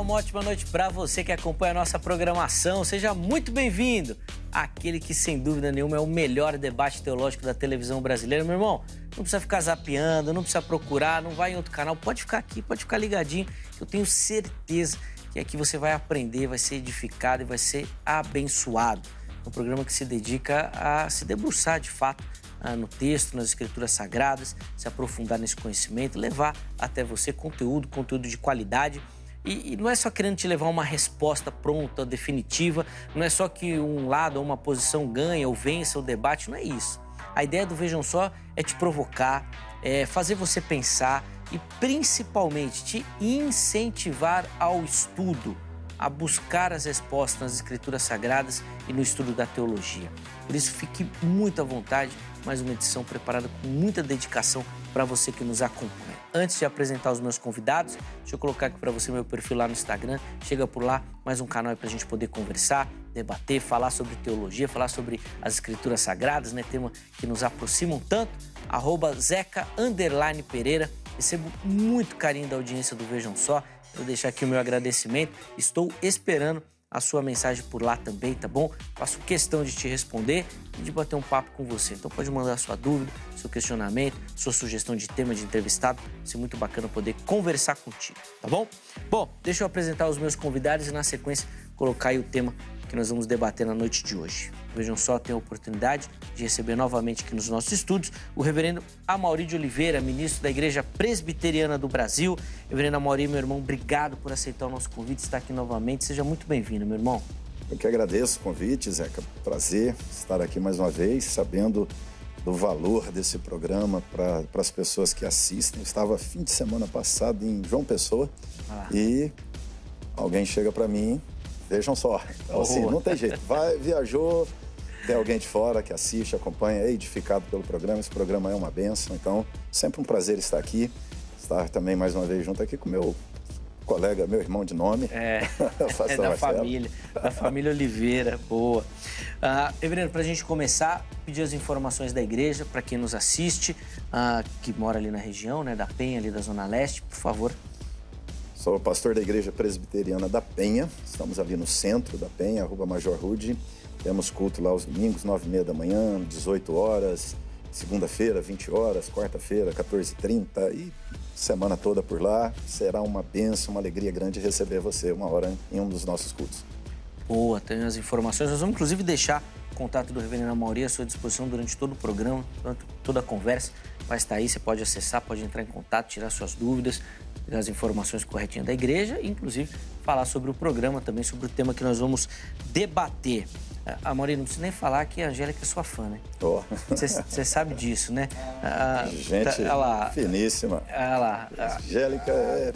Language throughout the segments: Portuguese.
uma ótima noite para você que acompanha a nossa programação. Seja muito bem-vindo àquele que, sem dúvida nenhuma, é o melhor debate teológico da televisão brasileira. Meu irmão, não precisa ficar zapeando, não precisa procurar, não vai em outro canal. Pode ficar aqui, pode ficar ligadinho, que eu tenho certeza que aqui você vai aprender, vai ser edificado e vai ser abençoado. É um programa que se dedica a se debruçar, de fato, no texto, nas escrituras sagradas, se aprofundar nesse conhecimento, levar até você conteúdo de qualidade. E não é só querendo te levar uma resposta pronta, definitiva, não é só que um lado ou uma posição ganha ou vença o debate, não é isso. A ideia do Vejam Só é te provocar, é fazer você pensar e principalmente te incentivar ao estudo, a buscar as respostas nas escrituras sagradas e no estudo da teologia. Por isso, fique muito à vontade, mais uma edição preparada com muita dedicação para você que nos acompanha. Antes de apresentar os meus convidados, deixa eu colocar aqui para você meu perfil lá no Instagram. Chega por lá, mais um canal para a gente poder conversar, debater, falar sobre teologia, falar sobre as escrituras sagradas, né? Tema que nos aproximam tanto. @Zeca_Pereira. Recebo muito carinho da audiência do Vejam Só. Vou deixar aqui o meu agradecimento. Estou esperando a sua mensagem por lá também, tá bom? Faço questão de te responder e de bater um papo com você. Então pode mandar sua dúvida, seu questionamento, sua sugestão de tema de entrevistado. Vai ser muito bacana poder conversar contigo, tá bom? Bom, deixa eu apresentar os meus convidados e na sequência colocar aí o tema que nós vamos debater na noite de hoje. Vejam Só, tem a oportunidade de receber novamente aqui nos nossos estúdios o reverendo Amaury de Oliveira, ministro da Igreja Presbiteriana do Brasil. Reverendo Amaury, meu irmão, obrigado por aceitar o nosso convite, estar aqui novamente. Seja muito bem-vindo, meu irmão. Eu que agradeço o convite, Zeca. Prazer estar aqui mais uma vez, sabendo do valor desse programa para as pessoas que assistem. Eu estava fim de semana passado em João Pessoa e alguém chega para mim, vejam só. Então, assim, não tem jeito. Viajou, tem alguém de fora que assiste, acompanha, é edificado pelo programa. Esse programa é uma bênção, então sempre um prazer estar aqui. Estar também mais uma vez junto aqui com meu colega, meu irmão de nome. Da família Oliveira, boa. Reverendo, para a gente começar, pedir as informações da igreja para quem nos assiste, que mora ali na região, né, da Penha, ali da Zona Leste, por favor. Sou pastor da Igreja Presbiteriana da Penha, estamos ali no centro da Penha, Rua Major Rude. Temos culto lá aos domingos, 9h30 da manhã, 18 horas, segunda-feira, 20 horas, quarta-feira, 14h30 e semana toda por lá. Será uma bênção, uma alegria grande receber você uma hora em um dos nossos cultos. Boa, tenho as informações. Nós vamos, inclusive, deixar o contato do reverendo Amaury à sua disposição durante todo o programa, durante toda a conversa. Vai estar aí, você pode acessar, pode entrar em contato, tirar suas dúvidas, pegar as informações corretinhas da igreja e, inclusive, falar sobre o programa também, sobre o tema que nós vamos debater. Amaury, não precisa nem falar que a Angélica é sua fã, né? Você sabe disso, né? Gente finíssima. Angélica é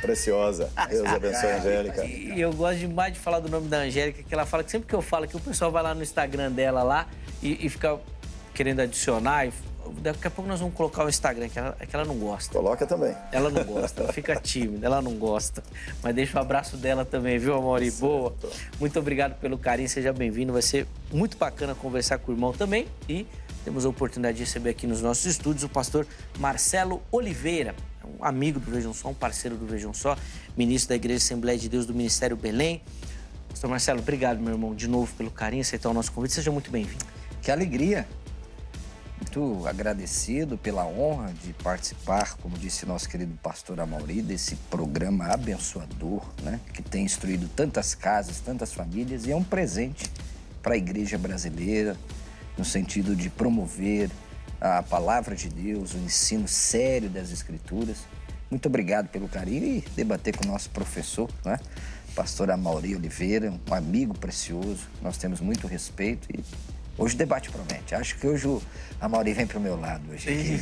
preciosa. Deus abençoe a Angélica. E eu gosto demais de falar do nome da Angélica, que ela fala que sempre que eu falo que o pessoal vai lá no Instagram dela lá e fica querendo adicionar. Daqui a pouco nós vamos colocar o Instagram, que ela não gosta. Coloca também. Ela não gosta, ela fica tímida, ela não gosta. Mas deixa o abraço dela também, viu, Amaury? Boa. Muito obrigado pelo carinho, seja bem-vindo. Vai ser muito bacana conversar com o irmão também. E temos a oportunidade de receber aqui nos nossos estúdios o pastor Marcelo Oliveira, um amigo do Vejam Só, um parceiro do Vejam Só, ministro da Igreja Assembleia de Deus do Ministério Belém. Pastor Marcelo, obrigado, meu irmão, de novo pelo carinho, aceitar o nosso convite. Seja muito bem-vindo. Que alegria. Muito agradecido pela honra de participar, como disse nosso querido pastor Amaury, desse programa abençoador, né? Que tem instruído tantas casas, tantas famílias e é um presente para a igreja brasileira, no sentido de promover a palavra de Deus, o ensino sério das Escrituras. Muito obrigado pelo carinho e debater com o nosso professor, né? Pastor Amaury Oliveira, um amigo precioso, nós temos muito respeito e hoje o debate promete. Acho que hoje o Amaury vem pro meu lado hoje aqui.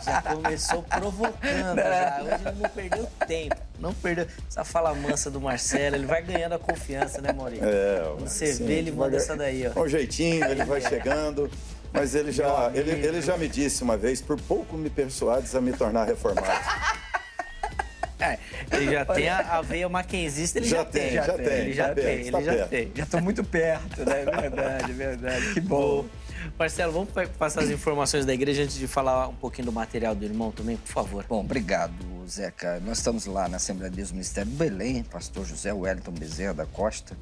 Já começou provocando, já. Hoje ele não perdeu tempo. Não perdeu. Essa fala mansa do Marcelo, ele vai ganhando a confiança, né, Amaury? Quando você vê, ele manda essa daí, ó. Com um jeitinho, ele vai chegando. Mas ele já me disse uma vez, por pouco me persuades a me tornar reformado. Ele já tem a veia mackenzista, ele já tem. Ele já tem. Já estou muito perto, né? Verdade. Que bom. Marcelo, vamos passar as informações da igreja antes de falar um pouquinho do material do irmão também, por favor. Bom, obrigado, Zeca, nós estamos lá na Assembleia de Deus do Ministério do Belém, pastor José Wellington Bezerra da Costa,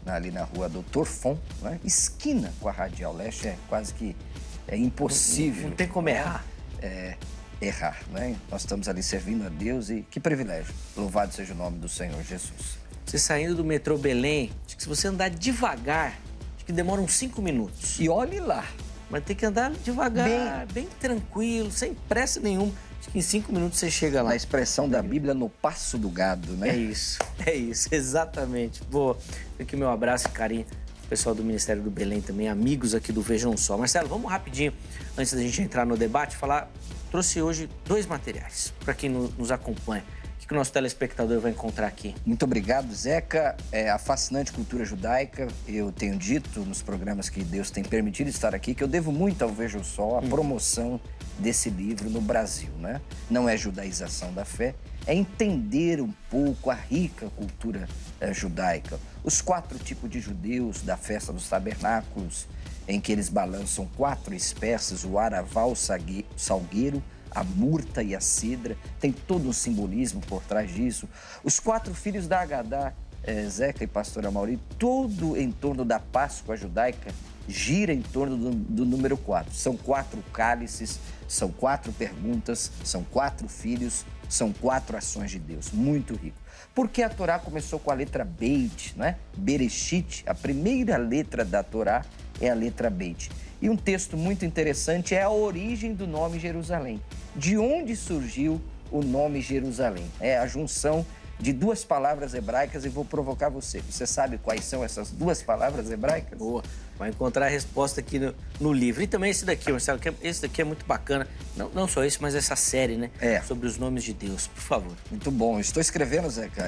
ali na rua Doutor Fon, né? Esquina com a Radial Leste, é quase que impossível. Não tem como errar. Errar, né? Nós estamos ali servindo a Deus e que privilégio. Louvado seja o nome do Senhor Jesus. Você saindo do metrô Belém, acho que se você andar devagar, acho que demora uns 5 minutos. E olhe lá. Mas tem que andar devagar, bem tranquilo, sem pressa nenhuma. Acho que em 5 minutos você chega lá. Na expressão da Bíblia, no passo do gado, né? É isso, exatamente. Boa. Aqui meu abraço e carinho pro pessoal do Ministério do Belém também, amigos aqui do Vejam Só. Marcelo, vamos rapidinho, antes da gente entrar no debate, trouxe hoje 2 materiais para quem nos acompanha. O que o nosso telespectador vai encontrar aqui? Muito obrigado, Zeca. A fascinante cultura judaica. Eu tenho dito nos programas que Deus tem permitido estar aqui que eu devo muito ao Vejam Só a promoção desse livro no Brasil, né? Não é judaização da fé, é entender um pouco a rica cultura judaica. Os 4 tipos de judeus da festa dos tabernáculos, em que eles balançam 4 espécies, o aravá, o salgueiro, a murta e a cidra. Tem todo um simbolismo por trás disso. Os 4 filhos da Agadá, Zeca e pastor Amaury, tudo em torno da Páscoa judaica gira em torno do número 4. São 4 cálices, são 4 perguntas, são 4 filhos, são 4 ações de Deus. Muito rico. Porque a Torá começou com a letra Beit, né? Bereshit, a primeira letra da Torá é a letra Beit. E um texto muito interessante é a origem do nome Jerusalém. De onde surgiu o nome Jerusalém? É a junção de 2 palavras hebraicas e vou provocar você. Você sabe quais são essas 2 palavras hebraicas? Boa. Vai encontrar a resposta aqui no livro. E também esse daqui, Marcelo, esse daqui é muito bacana. Não só esse, mas essa série, né? Sobre os nomes de Deus. Por favor. Muito bom. Estou escrevendo, Zeca.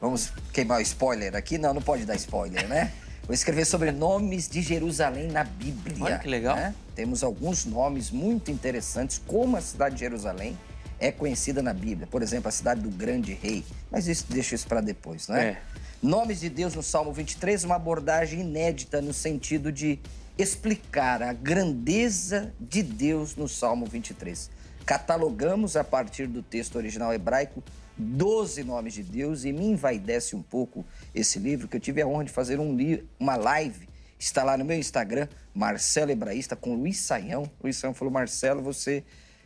Vamos queimar o spoiler aqui? Não pode dar spoiler, né? Vou escrever sobre nomes de Jerusalém na Bíblia. Olha que legal. Né? Temos alguns nomes muito interessantes, como a cidade de Jerusalém é conhecida na Bíblia. Por exemplo, a cidade do grande rei. Mas deixa isso para depois, né? Nomes de Deus no Salmo 23, uma abordagem inédita no sentido de explicar a grandeza de Deus no Salmo 23. Catalogamos, a partir do texto original hebraico, 12 nomes de Deus e me envaidece um pouco esse livro, que eu tive a honra de fazer uma live. Está lá no meu Instagram, Marcelo Hebraísta, com Luiz Saião. Luiz Saião falou, Marcelo, você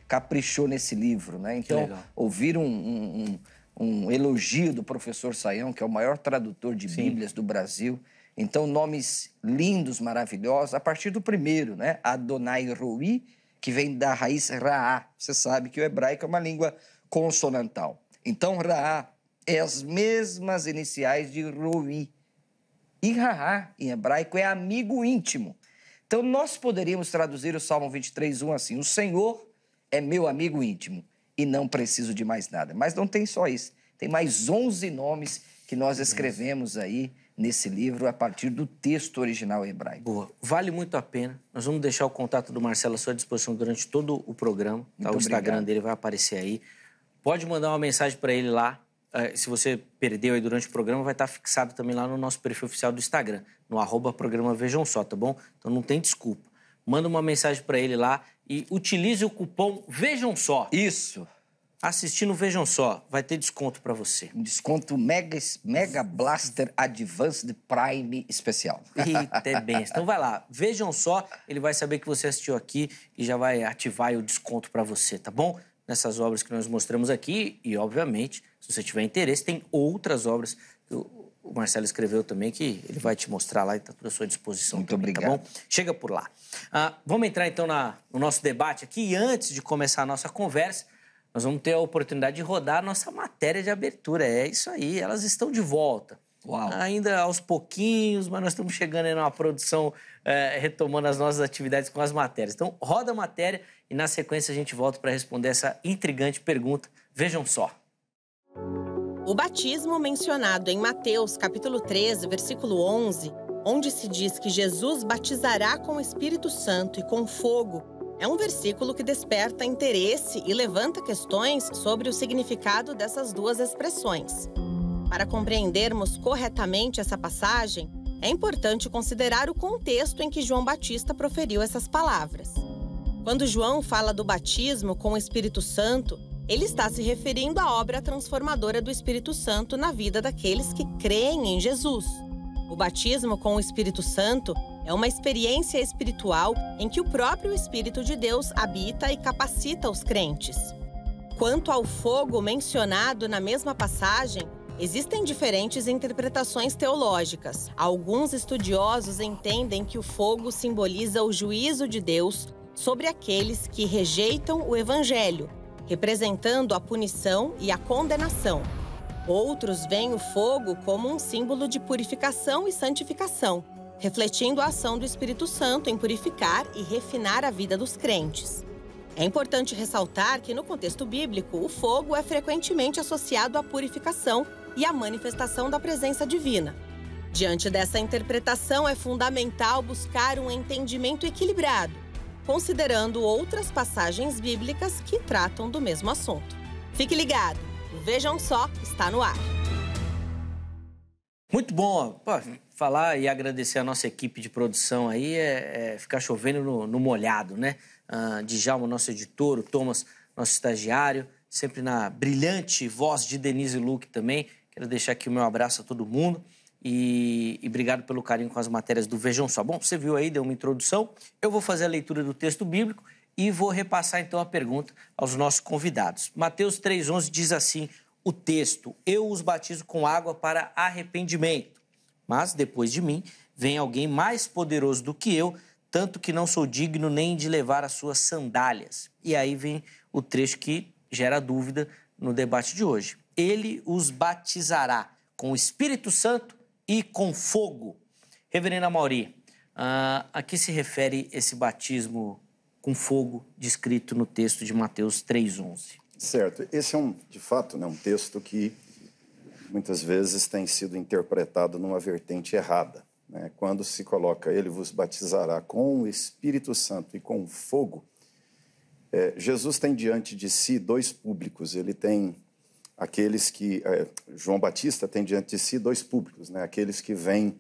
caprichou nesse livro, né? Então, ouvir um elogio do professor Saião, que é o maior tradutor de Bíblias do Brasil. Então, nomes lindos, maravilhosos, a partir do primeiro, né? Adonai Roi, que vem da raiz Raá. Você sabe que o hebraico é uma língua consonantal. Então, Raá é as mesmas iniciais de Roi. E Raá, em hebraico, é amigo íntimo. Então, nós poderíamos traduzir o Salmo 23:1 assim: o Senhor é meu amigo íntimo e não preciso de mais nada. Mas não tem só isso. Tem mais 11 nomes que nós escrevemos aí nesse livro a partir do texto original hebraico. Boa. Vale muito a pena. Nós vamos deixar o contato do Marcelo à sua disposição durante todo o programa. Tá? O Instagram dele vai aparecer aí. Pode mandar uma mensagem para ele lá. Se você perdeu aí durante o programa, vai estar fixado também lá no nosso perfil oficial do Instagram, no @programa Vejam Só, tá bom? Então não tem desculpa. Manda uma mensagem para ele lá e utilize o cupom Vejam Só. Isso. Assistindo Vejam Só, vai ter desconto para você. Um desconto Mega Blaster Advanced Prime especial. Eita, é bem. Então vai lá, Vejam Só, ele vai saber que você assistiu aqui e já vai ativar aí o desconto para você, tá bom? Nessas obras que nós mostramos aqui e, obviamente, se você tiver interesse, tem outras obras que o Marcelo escreveu também, que ele vai te mostrar lá e está tudo à sua disposição. Muito também, obrigado. Tá bom? Chega por lá. Vamos entrar, então, no nosso debate aqui. E antes de começar a nossa conversa, nós vamos ter a oportunidade de rodar a nossa matéria de abertura. É isso aí, elas estão de volta. Uau. Ainda aos pouquinhos, mas nós estamos chegando aí numa produção, retomando as nossas atividades com as matérias. Então, roda a matéria e, na sequência, a gente volta para responder essa intrigante pergunta. Vejam só. O batismo mencionado em Mateus, capítulo 13, versículo 11, onde se diz que Jesus batizará com o Espírito Santo e com fogo, é um versículo que desperta interesse e levanta questões sobre o significado dessas duas expressões. Para compreendermos corretamente essa passagem, é importante considerar o contexto em que João Batista proferiu essas palavras. Quando João fala do batismo com o Espírito Santo, ele está se referindo à obra transformadora do Espírito Santo na vida daqueles que creem em Jesus. O batismo com o Espírito Santo é uma experiência espiritual em que o próprio Espírito de Deus habita e capacita os crentes. Quanto ao fogo mencionado na mesma passagem, existem diferentes interpretações teológicas. Alguns estudiosos entendem que o fogo simboliza o juízo de Deus sobre aqueles que rejeitam o Evangelho, representando a punição e a condenação. Outros veem o fogo como um símbolo de purificação e santificação, refletindo a ação do Espírito Santo em purificar e refinar a vida dos crentes. É importante ressaltar que, no contexto bíblico, o fogo é frequentemente associado à purificação e à manifestação da presença divina. Diante dessa interpretação, é fundamental buscar um entendimento equilibrado, considerando outras passagens bíblicas que tratam do mesmo assunto. Fique ligado, o Vejam Só está no ar. Muito bom. Pô, falar e agradecer a nossa equipe de produção aí é ficar chovendo no molhado, né? Djalma, nosso editor, o Thomas, nosso estagiário, sempre na brilhante voz de Denise Luque também. Quero deixar aqui o meu abraço a todo mundo e obrigado pelo carinho com as matérias do Vejam Só. Bom, você viu aí, deu uma introdução. Eu vou fazer a leitura do texto bíblico e vou repassar então a pergunta aos nossos convidados. Mateus 3,11 diz assim o texto: eu os batizo com água para arrependimento, mas depois de mim vem alguém mais poderoso do que eu, tanto que não sou digno nem de levar as suas sandálias. E aí vem o trecho que gera dúvida no debate de hoje. Ele os batizará com o Espírito Santo e com fogo. Reverendo Amaury, a que se refere esse batismo com fogo descrito no texto de Mateus 3,11? Certo. Esse é, de fato, um texto que muitas vezes tem sido interpretado numa vertente errada. Quando se coloca, ele vos batizará com o Espírito Santo e com fogo, Jesus tem diante de si dois públicos. Ele tem aqueles que... João Batista tem diante de si dois públicos, aqueles que vêm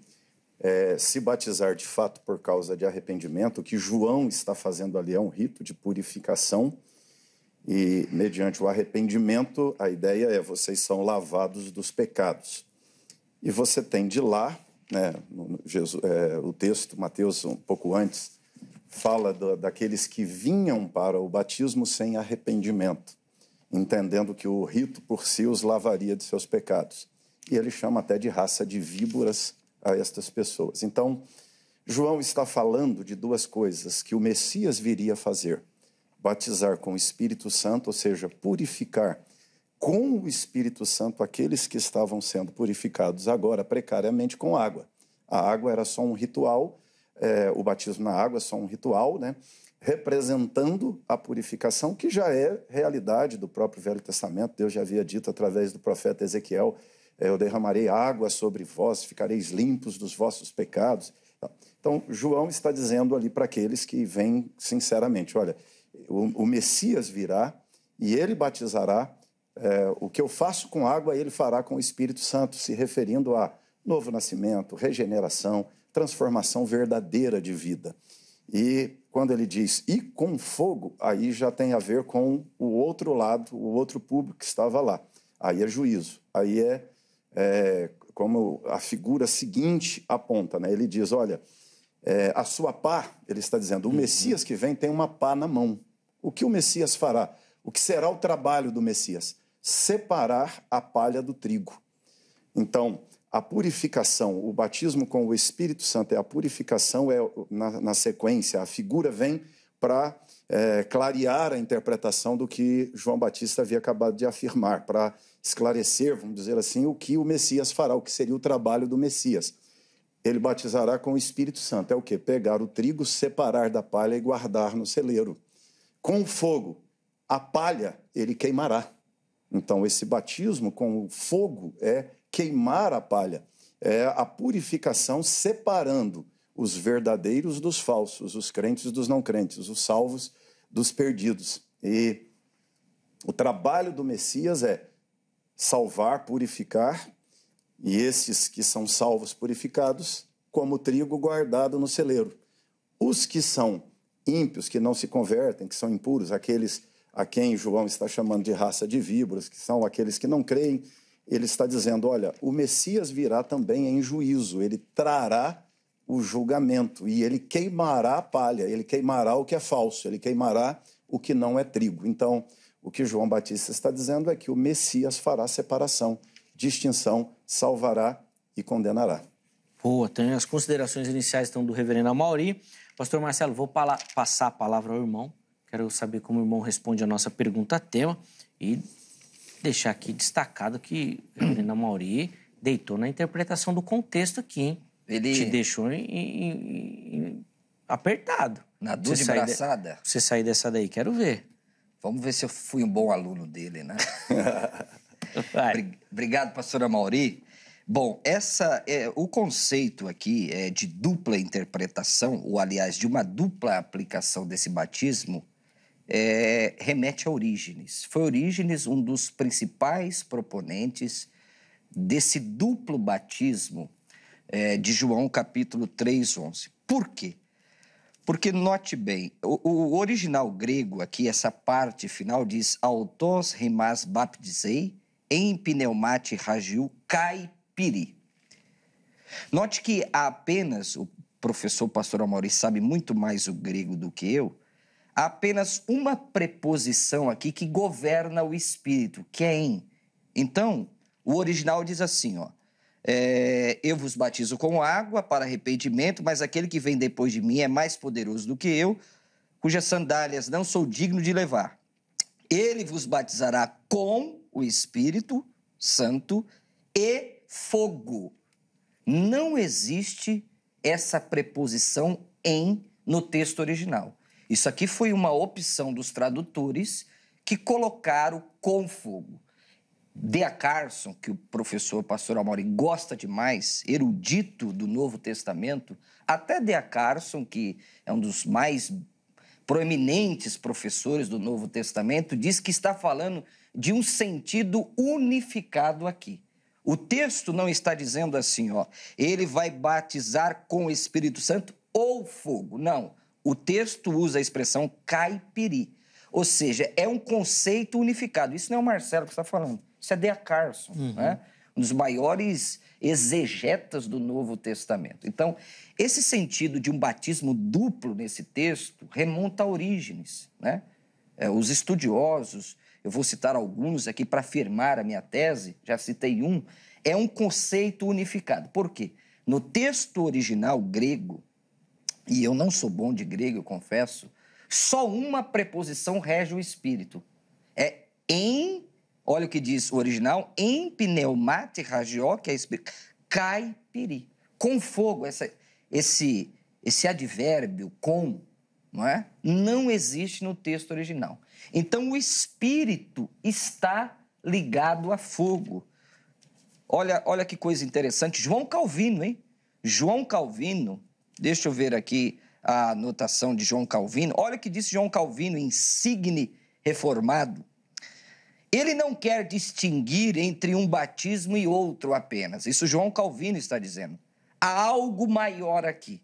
se batizar de fato por causa de arrependimento. O que João está fazendo ali é um rito de purificação e, mediante o arrependimento, a ideia é vocês são lavados dos pecados. E você tem de lá... o texto, Mateus, um pouco antes, fala daqueles que vinham para o batismo sem arrependimento, entendendo que o rito por si os lavaria de seus pecados. E ele chama até de raça de víboras a estas pessoas. Então, João está falando de duas coisas que o Messias viria fazer: batizar com o Espírito Santo, ou seja, purificar com o Espírito Santo aqueles que estavam sendo purificados agora precariamente com água. A água era só um ritual, o batismo na água é só um ritual, representando a purificação, que já é realidade do próprio Velho Testamento. Deus já havia dito através do profeta Ezequiel: eu derramarei água sobre vós, ficareis limpos dos vossos pecados. Então, João está dizendo ali para aqueles que vêm sinceramente: olha, o Messias virá e ele batizará. O que eu faço com água, ele fará com o Espírito Santo, se referindo a novo nascimento, regeneração, transformação verdadeira de vida. E quando ele diz "e com fogo", aí já tem a ver com o outro lado, o outro público que estava lá. Aí é juízo, aí é como a figura seguinte aponta, Ele diz: olha, a sua pá, ele está dizendo, o Messias que vem tem uma pá na mão. O que o Messias fará? O que será o trabalho do Messias? Separar a palha do trigo. Então, a purificação, o batismo com o Espírito Santo, a purificação na sequência, a figura vem para clarear a interpretação do que João Batista havia acabado de afirmar, para esclarecer, vamos dizer assim, o que o Messias fará, o que seria o trabalho do Messias. Ele batizará com o Espírito Santo. É o quê? Pegar o trigo, separar da palha e guardar no celeiro. Com fogo, a palha ele queimará. Então, esse batismo com o fogo é queimar a palha, é a purificação separando os verdadeiros dos falsos, os crentes dos não crentes, os salvos dos perdidos. E o trabalho do Messias é salvar, purificar, e esses que são salvos, purificados, como trigo guardado no celeiro. Os que são ímpios, que não se convertem, que são impuros, aqueles a quem João está chamando de raça de víboras, que são aqueles que não creem, ele está dizendo, olha, o Messias virá também em juízo, ele trará o julgamento e ele queimará a palha, ele queimará o que é falso, ele queimará o que não é trigo. Então, o que João Batista está dizendo é que o Messias fará separação, distinção, salvará e condenará. Boa, tem as considerações iniciais então, do reverendo Amaury. Pastor Marcelo, vou passar a palavra ao irmão. Quero saber como o irmão responde a nossa pergunta-tema e deixar aqui destacado que o reverendo Amaury deitou na interpretação do contexto aqui, hein? Ele te deixou apertado. Na dor de braçada? Você sair dessa daí, quero ver. Vamos ver se eu fui um bom aluno dele, né? Obrigado, pastor Amaury. Bom, o conceito aqui de dupla interpretação, ou aliás, de uma dupla aplicação desse batismo, remete a Orígenes. Foi Orígenes um dos principais proponentes desse duplo batismo de João capítulo 3:11. Por quê? Porque, note bem, o original grego aqui, essa parte final diz autos rimas baptizei em pneumati ragiu kai piri. Note que há apenas, o professor pastor Amaury sabe muito mais o grego do que eu, há apenas uma preposição aqui que governa o espírito, que é em. Então, o original diz assim, ó, eu vos batizo com água para arrependimento, mas aquele que vem depois de mim é mais poderoso do que eu, cujas sandálias não sou digno de levar. Ele vos batizará com o Espírito Santo e fogo. Não existe essa preposição em no texto original. Isso aqui foi uma opção dos tradutores que colocaram com fogo. D.A. Carson, que o professor pastor Amaury gosta demais, erudito do Novo Testamento, até D.A. Carson, que é um dos mais proeminentes professores do Novo Testamento, diz que está falando de um sentido unificado aqui. O texto não está dizendo assim, ó, ele vai batizar com o Espírito Santo ou fogo. Não, o texto usa a expressão caipiri, ou seja, é um conceito unificado. Isso não é o Marcelo que está falando. Isso é D.A. Carson, né? Um dos maiores exegetas do Novo Testamento. Então, esse sentido de um batismo duplo nesse texto remonta a Orígenes, né? Os estudiosos, eu vou citar alguns aqui para afirmar a minha tese, já citei um, é um conceito unificado. Por quê? No texto original grego, e eu não sou bom de grego, eu confesso, só uma preposição rege o espírito. É em... Olha o que diz o original, em pneumati ragió, que é espírito, caipiri, com fogo, esse advérbio com, não é? Não existe no texto original. Então, o espírito está ligado a fogo. Olha que coisa interessante, João Calvino, hein? João Calvino, deixa eu ver aqui a anotação de João Calvino, olha o que disse João Calvino, insigne reformado. Ele não quer distinguir entre um batismo e outro apenas. Isso João Calvino está dizendo. Há algo maior aqui.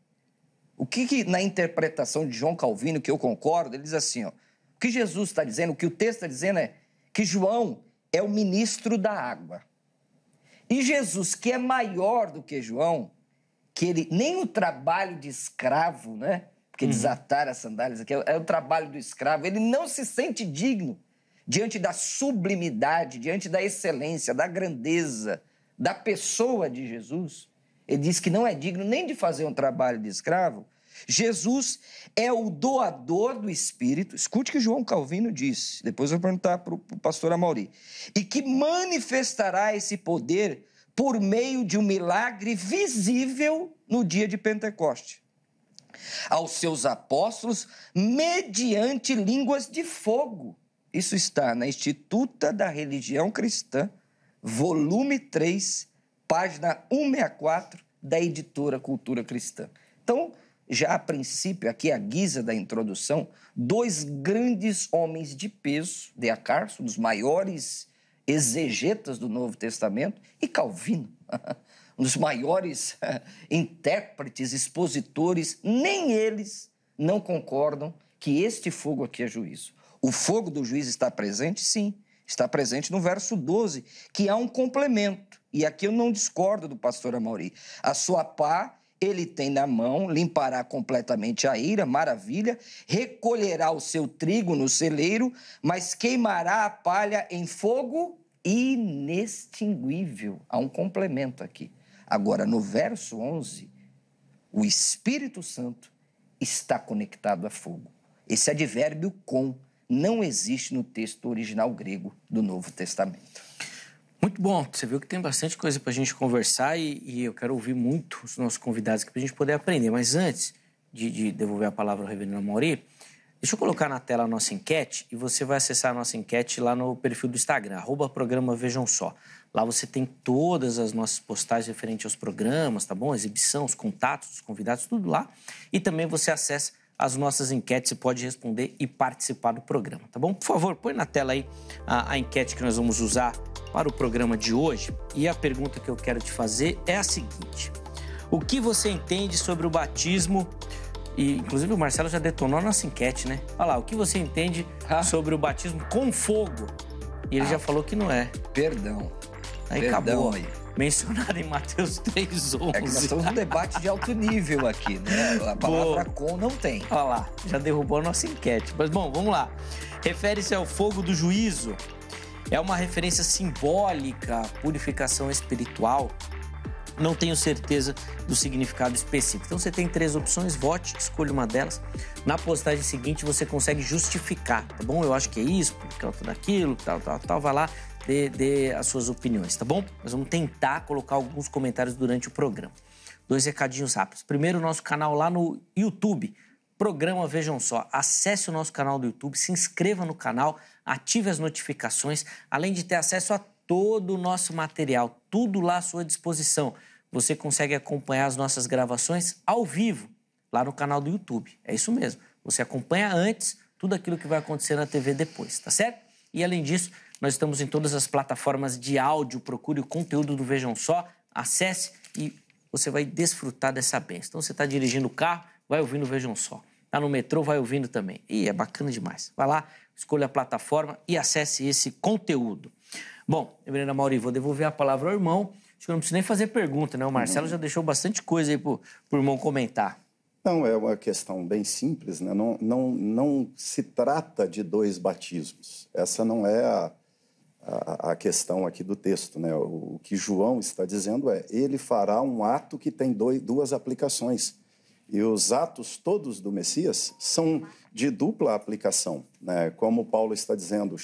O que na interpretação de João Calvino, que eu concordo, ele diz assim, ó, o que Jesus está dizendo, o que o texto está dizendo é que João é o ministro da água. E Jesus, que é maior do que João, que ele nem o trabalho de escravo, né? Porque desatar as sandálias aqui é o trabalho do escravo, ele não se sente digno diante da sublimidade, diante da excelência, da grandeza, da pessoa de Jesus. Ele diz que não é digno nem de fazer um trabalho de escravo. Jesus é o doador do Espírito. Escute o que João Calvino disse. Depois eu vou perguntar para o pastor Amaury. E que manifestará esse poder por meio de um milagre visível no dia de Pentecoste. Aos seus apóstolos, mediante línguas de fogo. Isso está na Instituta da Religião Cristã, volume 3, página 164, da editora Cultura Cristã. Então, já a princípio, aqui à guisa da introdução, dois grandes homens de peso, D.A. Carson, um dos maiores exegetas do Novo Testamento, e Calvino, um dos maiores intérpretes, expositores, nem eles não concordam que este fogo aqui é juízo. O fogo do juízo está presente? Sim. Está presente no verso 12, que há um complemento. E aqui eu não discordo do pastor Amaury. A sua pá ele tem na mão, limpará completamente a ira, maravilha, recolherá o seu trigo no celeiro, mas queimará a palha em fogo inextinguível. Há um complemento aqui. Agora, no verso 11, o Espírito Santo está conectado a fogo. Esse advérbio com não existe no texto original grego do Novo Testamento. Muito bom, você viu que tem bastante coisa para a gente conversar e eu quero ouvir muito os nossos convidados aqui para a gente poder aprender. Mas antes de devolver a palavra ao reverendo Amaury, deixa eu colocar na tela a nossa enquete e você vai acessar a nossa enquete lá no perfil do Instagram, @programa Vejam Só. Lá você tem todas as nossas postagens referentes aos programas, tá bom? A exibição, os contatos dos convidados, tudo lá. E também você acessa as nossas enquetes e pode responder e participar do programa, tá bom? Por favor, põe na tela aí a enquete que nós vamos usar para o programa de hoje. E a pergunta que eu quero te fazer é a seguinte: o que você entende sobre o batismo? E, inclusive, o Marcelo já detonou a nossa enquete, né? Olha lá, o que você entende sobre o batismo com fogo? E ele já falou que não é. Perdão. Aí acabou. Aí. Mencionado em Mateus 3:11. É que nós estamos num debate de alto nível aqui, né? A palavra com não tem. Olha lá, já derrubou a nossa enquete. Mas, bom, vamos lá. Refere-se ao fogo do juízo. É uma referência simbólica à purificação espiritual? Não tenho certeza do significado específico. Então, você tem 3 opções, vote, escolha uma delas. Na postagem seguinte, você consegue justificar, tá bom? Eu acho que é isso, por causa daquilo, tal. Vai lá, dê as suas opiniões, tá bom? Nós vamos tentar colocar alguns comentários durante o programa. 2 recadinhos rápidos. Primeiro, o nosso canal lá no YouTube, Programa Vejam Só. Acesse o nosso canal do YouTube, se inscreva no canal, ative as notificações, além de ter acesso a todo o nosso material, tudo lá à sua disposição. Você consegue acompanhar as nossas gravações ao vivo, lá no canal do YouTube. É isso mesmo. Você acompanha antes tudo aquilo que vai acontecer na TV depois, tá certo? E além disso, nós estamos em todas as plataformas de áudio. Procure o conteúdo do Vejam Só, acesse e você vai desfrutar dessa bênção. Então, você está dirigindo o carro, vai ouvindo o Vejam Só. Está no metrô, vai ouvindo também. E é bacana demais. Vai lá, escolha a plataforma e acesse esse conteúdo. Bom, reverendo Amaury, vou devolver a palavra ao irmão. Acho que eu não preciso nem fazer pergunta, né? O Marcelo já deixou bastante coisa aí para o irmão comentar. Não, é uma questão bem simples, né? Não se trata de 2 batismos. Essa não é a questão aqui do texto, né? O que João está dizendo é: ele fará um ato que tem 2 aplicações. E os atos todos do Messias são de dupla aplicação, né? Como Paulo está dizendo,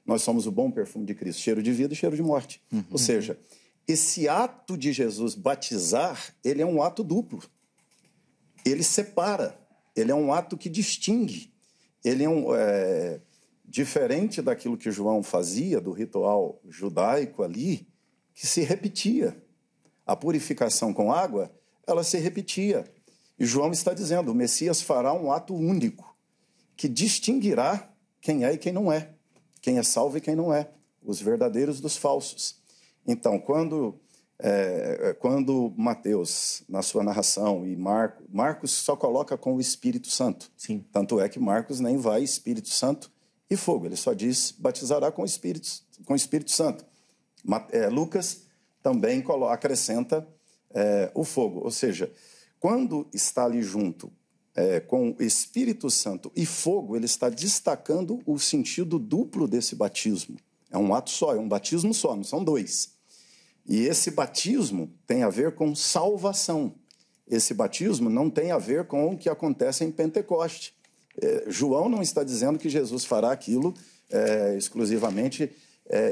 nós somos o bom perfume de Cristo, cheiro de vida e cheiro de morte. Ou seja, esse ato de Jesus batizar, ele é um ato duplo. Ele separa, ele é um ato que distingue. Ele é diferente daquilo que João fazia, do ritual judaico ali, que se repetia. A purificação com água, ela se repetia. E João está dizendo, o Messias fará um ato único, que distinguirá quem é e quem não é, quem é salvo e quem não é, os verdadeiros dos falsos. Então, quando Mateus, na sua narração, e Marcos só coloca com o Espírito Santo. Sim. Tanto é que Marcos nem vai Espírito Santo e fogo, ele só diz batizará com o Espírito Santo. Lucas também acrescenta o fogo, ou seja, quando está ali junto com o Espírito Santo e fogo, ele está destacando o sentido duplo desse batismo. É um ato só, é um batismo só, não são 2. E esse batismo tem a ver com salvação. Esse batismo não tem a ver com o que acontece em Pentecoste. João não está dizendo que Jesus fará aquilo exclusivamente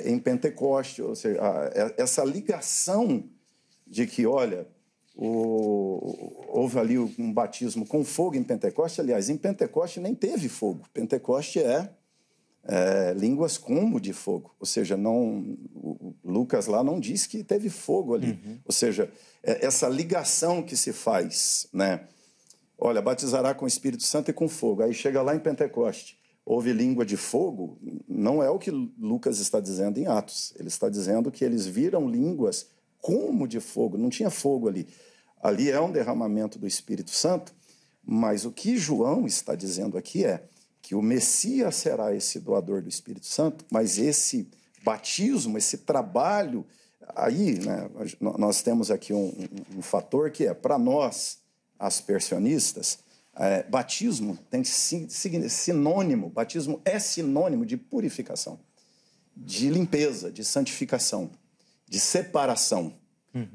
em Pentecoste. Ou seja, essa ligação de que, olha, houve ali um batismo com fogo em Pentecoste. Aliás, em Pentecoste nem teve fogo. Pentecoste é línguas como de fogo. Ou seja, Lucas lá não diz que teve fogo ali. Ou seja, essa ligação que se faz, né? Olha, batizará com o Espírito Santo e com fogo. Aí chega lá em Pentecoste, houve língua de fogo. Não é o que Lucas está dizendo em Atos. Ele está dizendo que eles viram línguas como de fogo. Não tinha fogo ali. Ali é um derramamento do Espírito Santo, mas o que João está dizendo aqui é que o Messias será esse doador do Espírito Santo, mas esse batismo, esse trabalho, aí, né, nós temos aqui um fator que é, para nós, aspersionistas, batismo tem sinônimo, batismo é sinônimo de purificação, de limpeza, de santificação, de separação.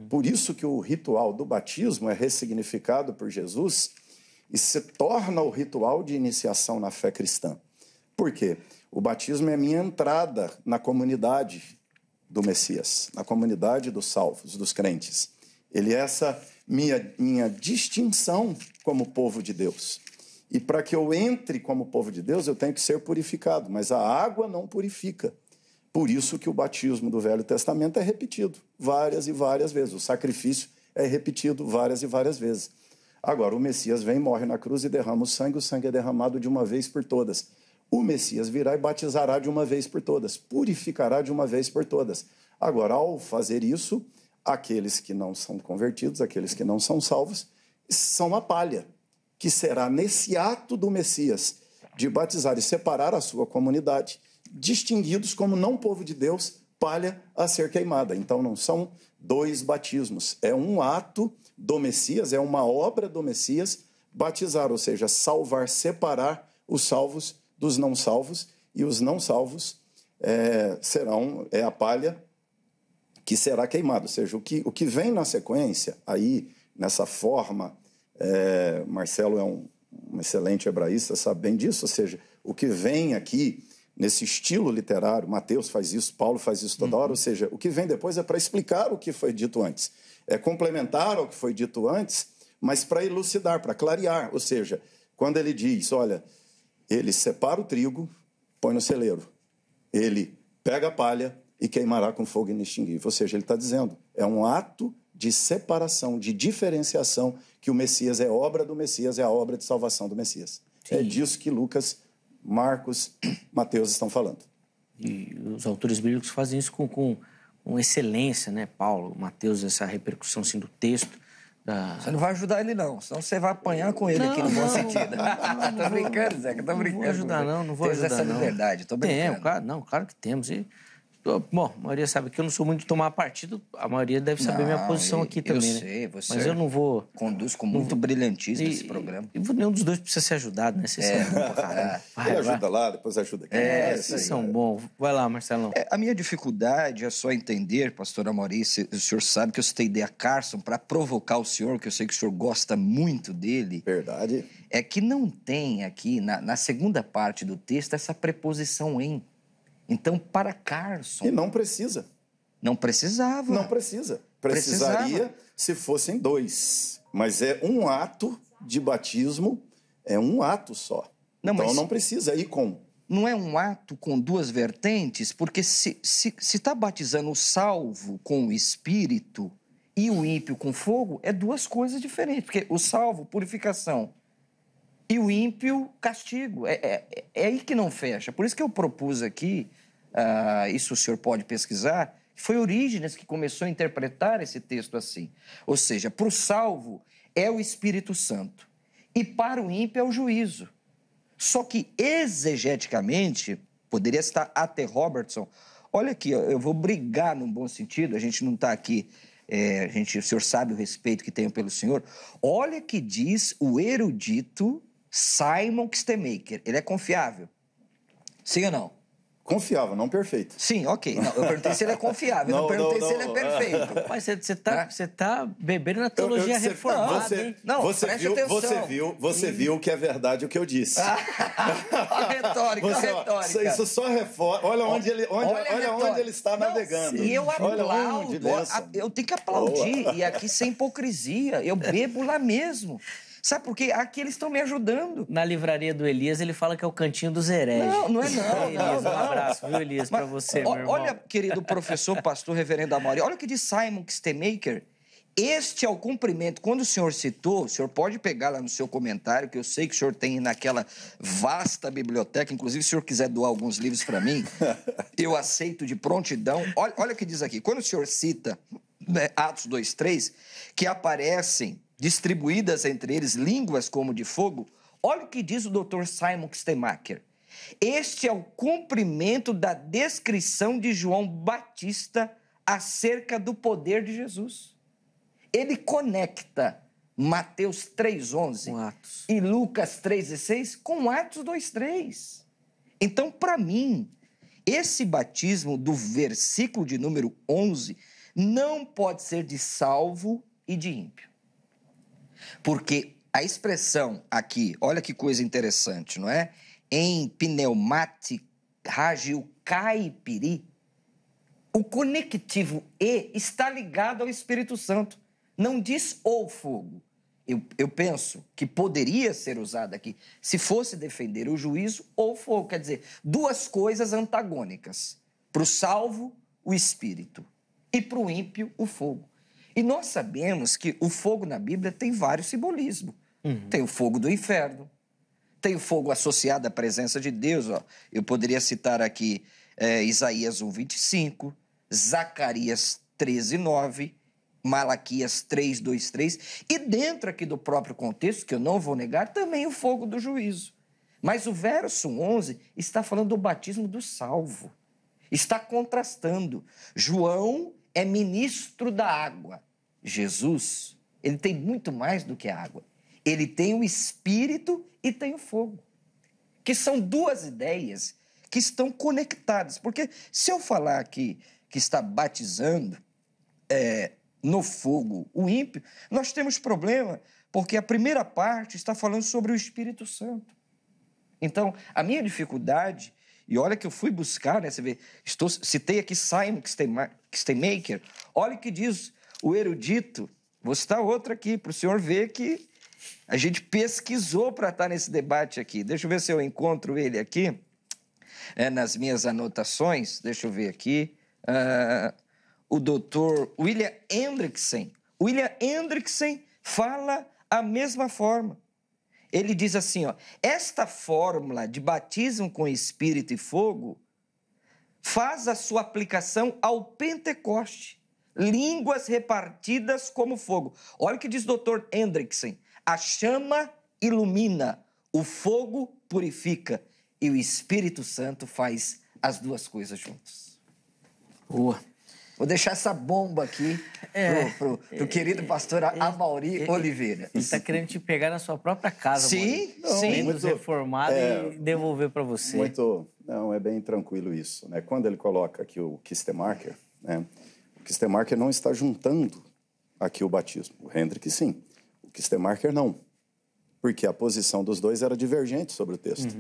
Por isso que o ritual do batismo é ressignificado por Jesus e se torna o ritual de iniciação na fé cristã. Por quê? O batismo é a minha entrada na comunidade do Messias, na comunidade dos salvos, dos crentes. Ele é essa minha distinção como povo de Deus. E para que eu entre como povo de Deus, eu tenho que ser purificado, mas a água não purifica. Por isso que o batismo do Velho Testamento é repetido várias e várias vezes. O sacrifício é repetido várias e várias vezes. Agora, o Messias vem, morre na cruz e derrama o sangue é derramado de uma vez por todas. O Messias virá e batizará de uma vez por todas, purificará de uma vez por todas. Agora, ao fazer isso, aqueles que não são convertidos, aqueles que não são salvos, são a palha, que será nesse ato do Messias de batizar e separar a sua comunidade, distinguidos como não povo de Deus, palha a ser queimada. Então não são dois batismos, é um ato do Messias, é uma obra do Messias, batizar, ou seja, salvar, separar os salvos dos não salvos, e os não salvos serão a palha que será queimada. Ou seja, o que vem na sequência, aí, nessa forma, Marcelo é um excelente hebraísta, sabe bem disso, ou seja, o que vem aqui nesse estilo literário, Mateus faz isso, Paulo faz isso toda hora, ou seja, o que vem depois é para explicar o que foi dito antes. É complementar ao que foi dito antes, mas para elucidar, para clarear. Ou seja, quando ele diz, olha, ele separa o trigo, põe no celeiro. Ele pega a palha e queimará com fogo inextinguível. Ou seja, ele está dizendo, é um ato de separação, de diferenciação, que o Messias é obra do Messias, é a obra de salvação do Messias. Sim. É disso que Lucas, Marcos, Mateus estão falando. E os autores bíblicos fazem isso com excelência, né? Paulo, Mateus, essa repercussão assim, do texto. Você não vai ajudar ele, não. Senão você vai apanhar com ele aqui no bom sentido. Tô brincando, Zeca, tô brincando. Não vou ajudar, não vou ajudar, não. Temos essa liberdade, tô brincando. Claro que temos. E, bom, a maioria sabe que eu não sou muito de tomar partido, a maioria deve saber minha posição aqui também, eu sei, você mas eu não vou... Conduz com muito brilhantismo esse programa. E nenhum dos dois precisa ser ajudado, né? Vocês são bons pra caramba. Ele ajuda lá, depois ajuda aqui. Vocês são bons. Vai lá, Marcelão. A minha dificuldade é só entender, pastor Amaury, o senhor sabe que eu citei D.A. Carson para provocar o senhor, que eu sei que o senhor gosta muito dele. Verdade. É que não tem aqui, na segunda parte do texto, essa preposição em. Então, para Carson... E não precisa. Não precisava. Não precisa. Precisaria se fossem dois. Mas é um ato de batismo, é um ato só. Não, então não precisa ir com. Não é um ato com duas vertentes? Porque se está batizando o salvo com o Espírito e o ímpio com fogo, é duas coisas diferentes. Porque o salvo, purificação, e o ímpio, castigo. É aí que não fecha. Por isso que eu propus aqui, isso o senhor pode pesquisar, foi Orígenes que começou a interpretar esse texto assim. Ou seja, para o salvo é o Espírito Santo e para o ímpio é o juízo. Só que exegeticamente, poderia estar A.T. Robertson, olha aqui, eu vou brigar num bom sentido, a gente não está aqui... o senhor sabe o respeito que tenho pelo senhor. Olha que diz o erudito Simon Kistemaker. Ele é confiável? Sim ou não? Confiável, não perfeito. Sim, ok. Não, eu perguntei se ele é confiável, não perguntei se ele é perfeito. Mas você tá bebendo na teologia reformada, hein? Não, você viu que é verdade o que eu disse. A retórica. Isso só reforma. Olha onde ele está navegando. E eu aplaudo. Eu tenho que aplaudir. E aqui sem hipocrisia. Eu bebo lá mesmo. Sabe por quê? Aqui eles estão me ajudando. Na livraria do Elias, ele fala que é o cantinho dos hereges. Não é não. Elias, um abraço, viu, Elias, pra você, meu irmão. Olha, querido professor, pastor, reverendo Amaury, olha o que diz Simon Kistemaker. Este é o cumprimento. Quando o senhor citou, o senhor pode pegar lá no seu comentário, que eu sei que o senhor tem naquela vasta biblioteca, inclusive se o senhor quiser doar alguns livros para mim, eu aceito de prontidão. Olha o que diz aqui. Quando o senhor cita, né, Atos 2:3, que aparecem distribuídas entre eles línguas como de fogo, Olha o que diz o Dr. Simon Kistemaker. Este é o cumprimento da descrição de João Batista acerca do poder de Jesus. Ele conecta Mateus 3,11 e Lucas 3,16 com Atos 2,3. Então, para mim, esse batismo do versículo de número 11 não pode ser de salvo e de ímpio. Porque a expressão aqui, olha que coisa interessante, não é? Em pneumati hagio caipiri, o conectivo e está ligado ao Espírito Santo. Não diz o fogo. Eu penso que poderia ser usado aqui, se fosse defender o juízo ou fogo. Quer dizer, duas coisas antagônicas. Para o salvo, o Espírito. E para o ímpio, o fogo. E nós sabemos que o fogo na Bíblia tem vários simbolismos. Tem o fogo do inferno, tem o fogo associado à presença de Deus. Ó. Eu poderia citar aqui Isaías 1,25, Zacarias 13,9, Malaquias 3,2,3. E dentro aqui do próprio contexto, que eu não vou negar, também o fogo do juízo. Mas o verso 11 está falando do batismo do salvo. Está contrastando. João é ministro da água. Jesus, ele tem muito mais do que a água. Ele tem o Espírito e tem o fogo. Que são duas ideias que estão conectadas. Porque se eu falar aqui que está batizando no fogo o ímpio, nós temos problema, porque a primeira parte está falando sobre o Espírito Santo. Então, a minha dificuldade, e olha que eu fui buscar, né, você vê, citei aqui Simon Kistemaker, olha o que diz o erudito, vou citar outro aqui, para o senhor ver que a gente pesquisou para estar nesse debate aqui. Deixa eu ver se eu encontro ele aqui, nas minhas anotações, deixa eu ver aqui, o doutor William Hendrickson. William Hendrickson fala a mesma forma. Ele diz assim, ó, esta fórmula de batismo com Espírito e fogo faz a sua aplicação ao Pentecoste, línguas repartidas como fogo. Olha o que diz o doutor Hendrickson. A chama ilumina, o fogo purifica e o Espírito Santo faz as duas coisas juntos. Boa. Vou deixar essa bomba aqui pro querido pastor Amaury Oliveira. Ele está querendo te pegar na sua própria casa, sim, muito reformado e devolver para você. Não, é bem tranquilo isso, né? Quando ele coloca aqui o Kistemaker, né? O Kistemaker não está juntando aqui o batismo. O Hendrick, sim. O Kistemaker, não. Porque a posição dos dois era divergente sobre o texto.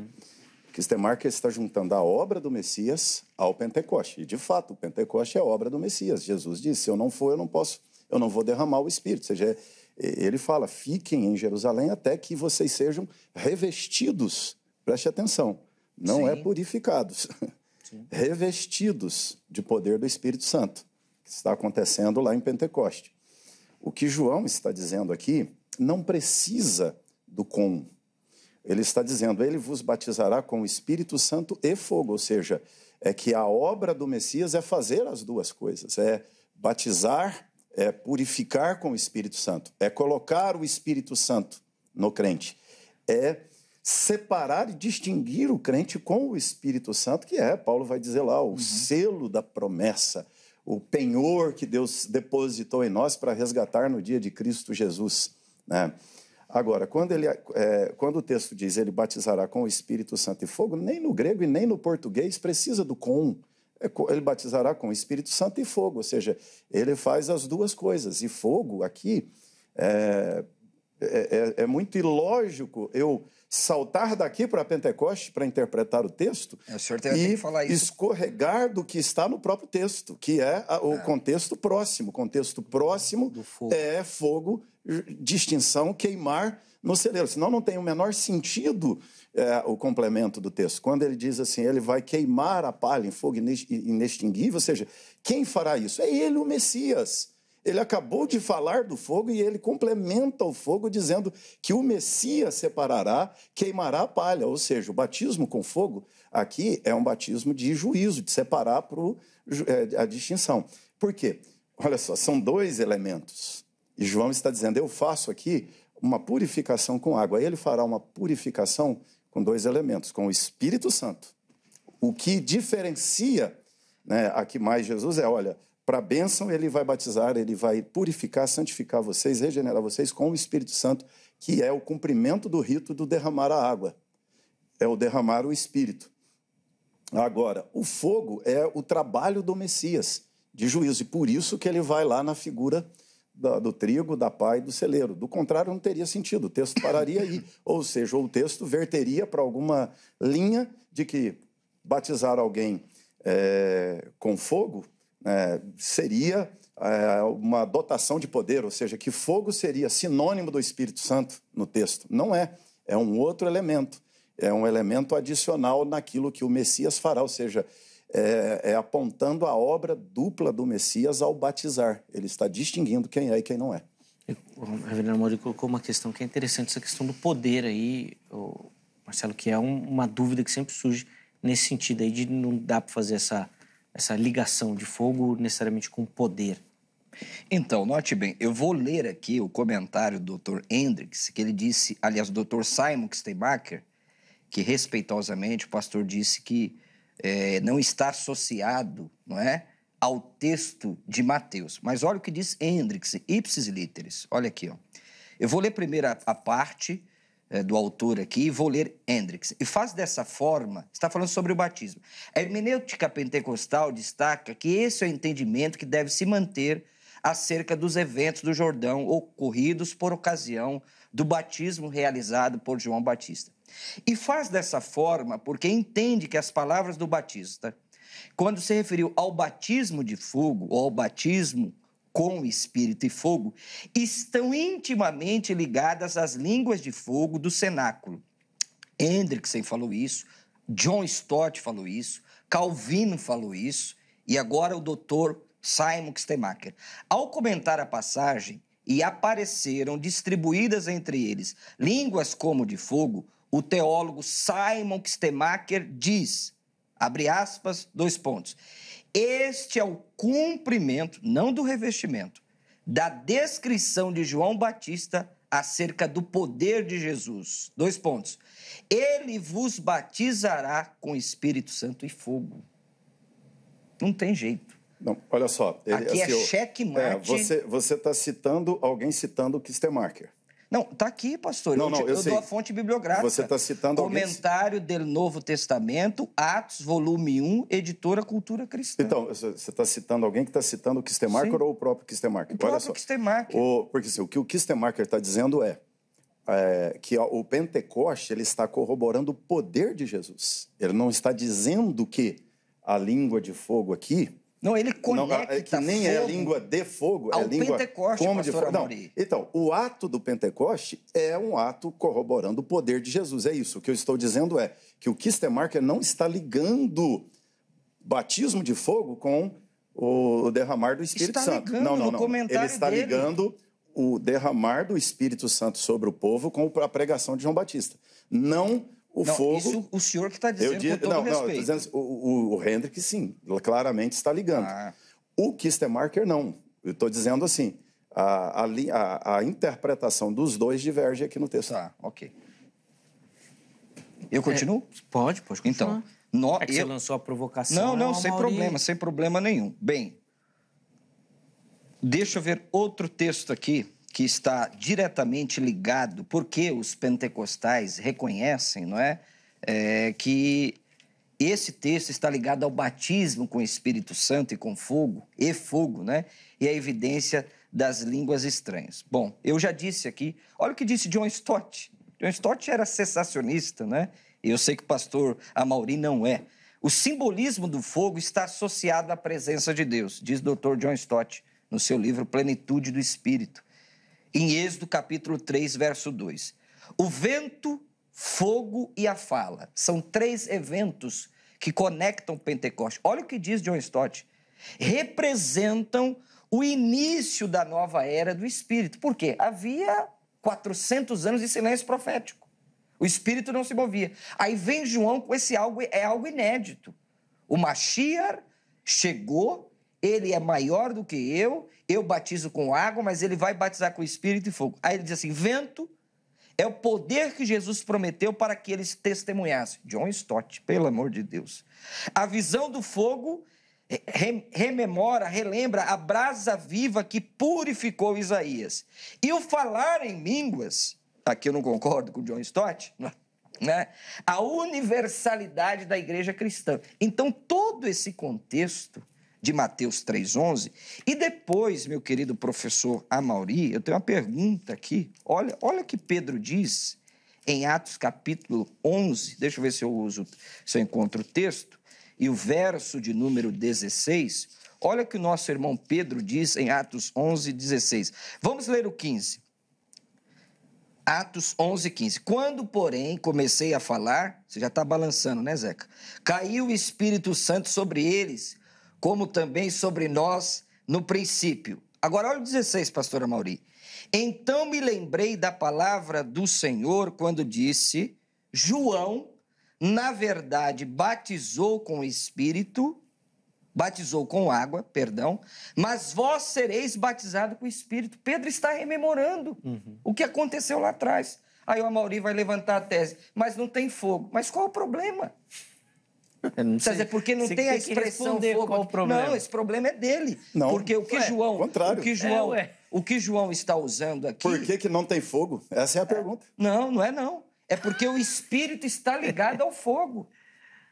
O Kistemaker está juntando a obra do Messias ao Pentecoste. E, de fato, o Pentecoste é a obra do Messias. Jesus disse, se eu não for, eu não vou derramar o Espírito. Ou seja, ele fala, fiquem em Jerusalém até que vocês sejam revestidos. Preste atenção. Não é purificados. Revestidos de poder do Espírito Santo. Que está acontecendo lá em Pentecoste. O que João está dizendo aqui não precisa do com. Ele está dizendo, ele vos batizará com o Espírito Santo e fogo, ou seja, é que a obra do Messias é fazer as duas coisas, é batizar, é purificar com o Espírito Santo, é colocar o Espírito Santo no crente, é separar e distinguir o crente com o Espírito Santo, que Paulo vai dizer lá, o selo da promessa, o penhor que Deus depositou em nós para resgatar no dia de Cristo Jesus, né? Agora, quando o texto diz ele batizará com o Espírito Santo e fogo, nem no grego e nem no português precisa do com. Ele batizará com o Espírito Santo e fogo, ou seja, ele faz as duas coisas. E fogo aqui é muito ilógico eu saltar daqui para Pentecoste para interpretar o texto e escorregar do que está no próprio texto, que é o contexto próximo. O contexto próximo do fogo. É fogo, distinção, queimar no celeiro. Senão não tem o menor sentido o complemento do texto. Quando ele diz assim, ele vai queimar a palha em fogo inextinguível, ou seja, quem fará isso? É ele, o Messias. Ele acabou de falar do fogo e ele complementa o fogo dizendo que o Messias separará, queimará a palha. Ou seja, o batismo com fogo aqui é um batismo de juízo, de separar a distinção. Por quê? Olha só, são dois elementos. E João está dizendo, eu faço aqui uma purificação com água. Ele fará uma purificação com 2 elementos, com o Espírito Santo. O que diferencia, né, aqui mais Jesus olha, para a bênção ele vai batizar, ele vai purificar, santificar vocês, regenerar vocês com o Espírito Santo, que é o cumprimento do rito do derramar a água. É o derramar o Espírito. Agora, o fogo é o trabalho do Messias, de juízo, e por isso que ele vai lá na figura do trigo, da pá e do celeiro. Do contrário, não teria sentido, o texto pararia aí. Ou seja, o texto verteria para alguma linha de que batizar alguém com fogo seria uma dotação de poder, ou seja, que fogo seria sinônimo do Espírito Santo no texto. Não é, é um outro elemento, é um elemento adicional naquilo que o Messias fará, ou seja, apontando a obra dupla do Messias ao batizar. Ele está distinguindo quem é e quem não é. O reverendo Mauri colocou uma questão que é interessante, essa questão do poder aí, Marcelo, que é uma dúvida que sempre surge nesse sentido aí de não dá para fazer essa ligação de fogo necessariamente com poder. Então, note bem, eu vou ler aqui o comentário do Dr. Hendricks, que ele disse, aliás, o Dr. Simon Steinbacher, que respeitosamente o pastor disse que não está associado, não é, ao texto de Mateus. Mas olha o que diz Hendricks, ipsis literis. Olha aqui, ó. Eu vou ler primeiro a parte do autor aqui e vou ler Hendricks. E faz dessa forma, está falando sobre o batismo. A hermenêutica pentecostal destaca que esse é o entendimento que deve se manter acerca dos eventos do Jordão ocorridos por ocasião do batismo realizado por João Batista. E faz dessa forma porque entende que as palavras do Batista, quando se referiu ao batismo de fogo, ou ao batismo com Espírito e fogo, estão intimamente ligadas às línguas de fogo do cenáculo. Hendrickson falou isso, John Stott falou isso, Calvino falou isso, e agora o Dr. Simon Steinbacher. Ao comentar a passagem, e apareceram distribuídas entre eles línguas como de fogo, o teólogo Simon Steinbacher diz, abre aspas, 2 pontos, este é o cumprimento, não do revestimento, da descrição de João Batista acerca do poder de Jesus. 2 pontos. Ele vos batizará com Espírito Santo e fogo. Não tem jeito. Não, olha só. Aqui é checkmate. Você está citando alguém citando o Steinbacher. Não, está aqui, pastor. Eu dou a fonte bibliográfica. Você está citando Comentário do Novo Testamento, Atos, volume 1, editora Cultura Cristã. Então, você está citando alguém que está citando o Steinbacher ou o próprio Steinbacher? O próprio Steinbacher. Porque assim, o que o Steinbacher está dizendo é que o Pentecoste ele está corroborando o poder de Jesus. Ele não está dizendo que a língua de fogo aqui... Não, ele conecta que nem é língua de fogo, é língua como de fogo. Não. Então, o ato do Pentecoste é um ato corroborando o poder de Jesus. É isso. O que eu estou dizendo é que o Steinbacher não está ligando batismo de fogo com o derramar do Espírito Santo. Não. Ele está ligando o derramar do Espírito Santo sobre o povo com a pregação de João Batista. Fogo... Isso o senhor que está dizendo com todo respeito. Dizendo, o Hendrick, sim, claramente está ligando. O Steinbacher, não. Eu estou dizendo assim, a interpretação dos dois diverge aqui no texto. Tá, ok. Eu continuo? Pode continuar. Então, você lançou a provocação. Não, sem problema nenhum. Bem, deixa eu ver outro texto aqui, que está diretamente ligado, porque os pentecostais reconhecem, não é? Que esse texto está ligado ao batismo com o Espírito Santo e com fogo, né? E a evidência das línguas estranhas. Bom, eu já disse aqui, olha o que disse John Stott. John Stott era cessacionista, né? E eu sei que o pastor Amaury não é. O simbolismo do fogo está associado à presença de Deus, diz o Dr. John Stott no seu livro Plenitude do Espírito. Em Êxodo, capítulo 3, verso 2. O vento, fogo e a fala são 3 eventos que conectam o Pentecoste. Olha o que diz John Stott. Representam o início da nova era do Espírito. Por quê? Havia 400 anos de silêncio profético. O Espírito não se movia. Aí vem João com esse algo inédito. O Mashiach chegou ele é maior do que eu batizo com água, mas ele vai batizar com Espírito e fogo. Aí ele diz assim, vento é o poder que Jesus prometeu para que eles testemunhassem. John Stott, pelo amor de Deus. A visão do fogo relembra a brasa viva que purificou Isaías. E o falar em línguas, aqui eu não concordo com o John Stott, né? A universalidade da igreja cristã. Então, todo esse contexto de Mateus 3,11, e depois, meu querido professor Amaury, eu tenho uma pergunta aqui. Olha o que Pedro diz em Atos capítulo 11, deixa eu ver se eu encontro o texto, e o verso de número 16, olha o que o nosso irmão Pedro diz em Atos 11, 16. Vamos ler o 15. Atos 11, 15. Quando, porém, comecei a falar, você já está balançando, né, Zeca? Caiu o Espírito Santo sobre eles, como também sobre nós no princípio. Agora, olha o 16, pastor Amaury. Então me lembrei da palavra do Senhor quando disse, João, na verdade, batizou com água, perdão, mas vós sereis batizados com o Espírito. Pedro está rememorando o que aconteceu lá atrás. Aí o Amaury vai levantar a tese, mas não tem fogo. Mas qual o problema? Quer dizer, porque não tem a expressão fogo. Qual o problema? Não, esse problema é dele. Não. Porque o que João está usando aqui... Por que não tem fogo? Essa é a pergunta. Não é não. É porque o Espírito está ligado ao fogo.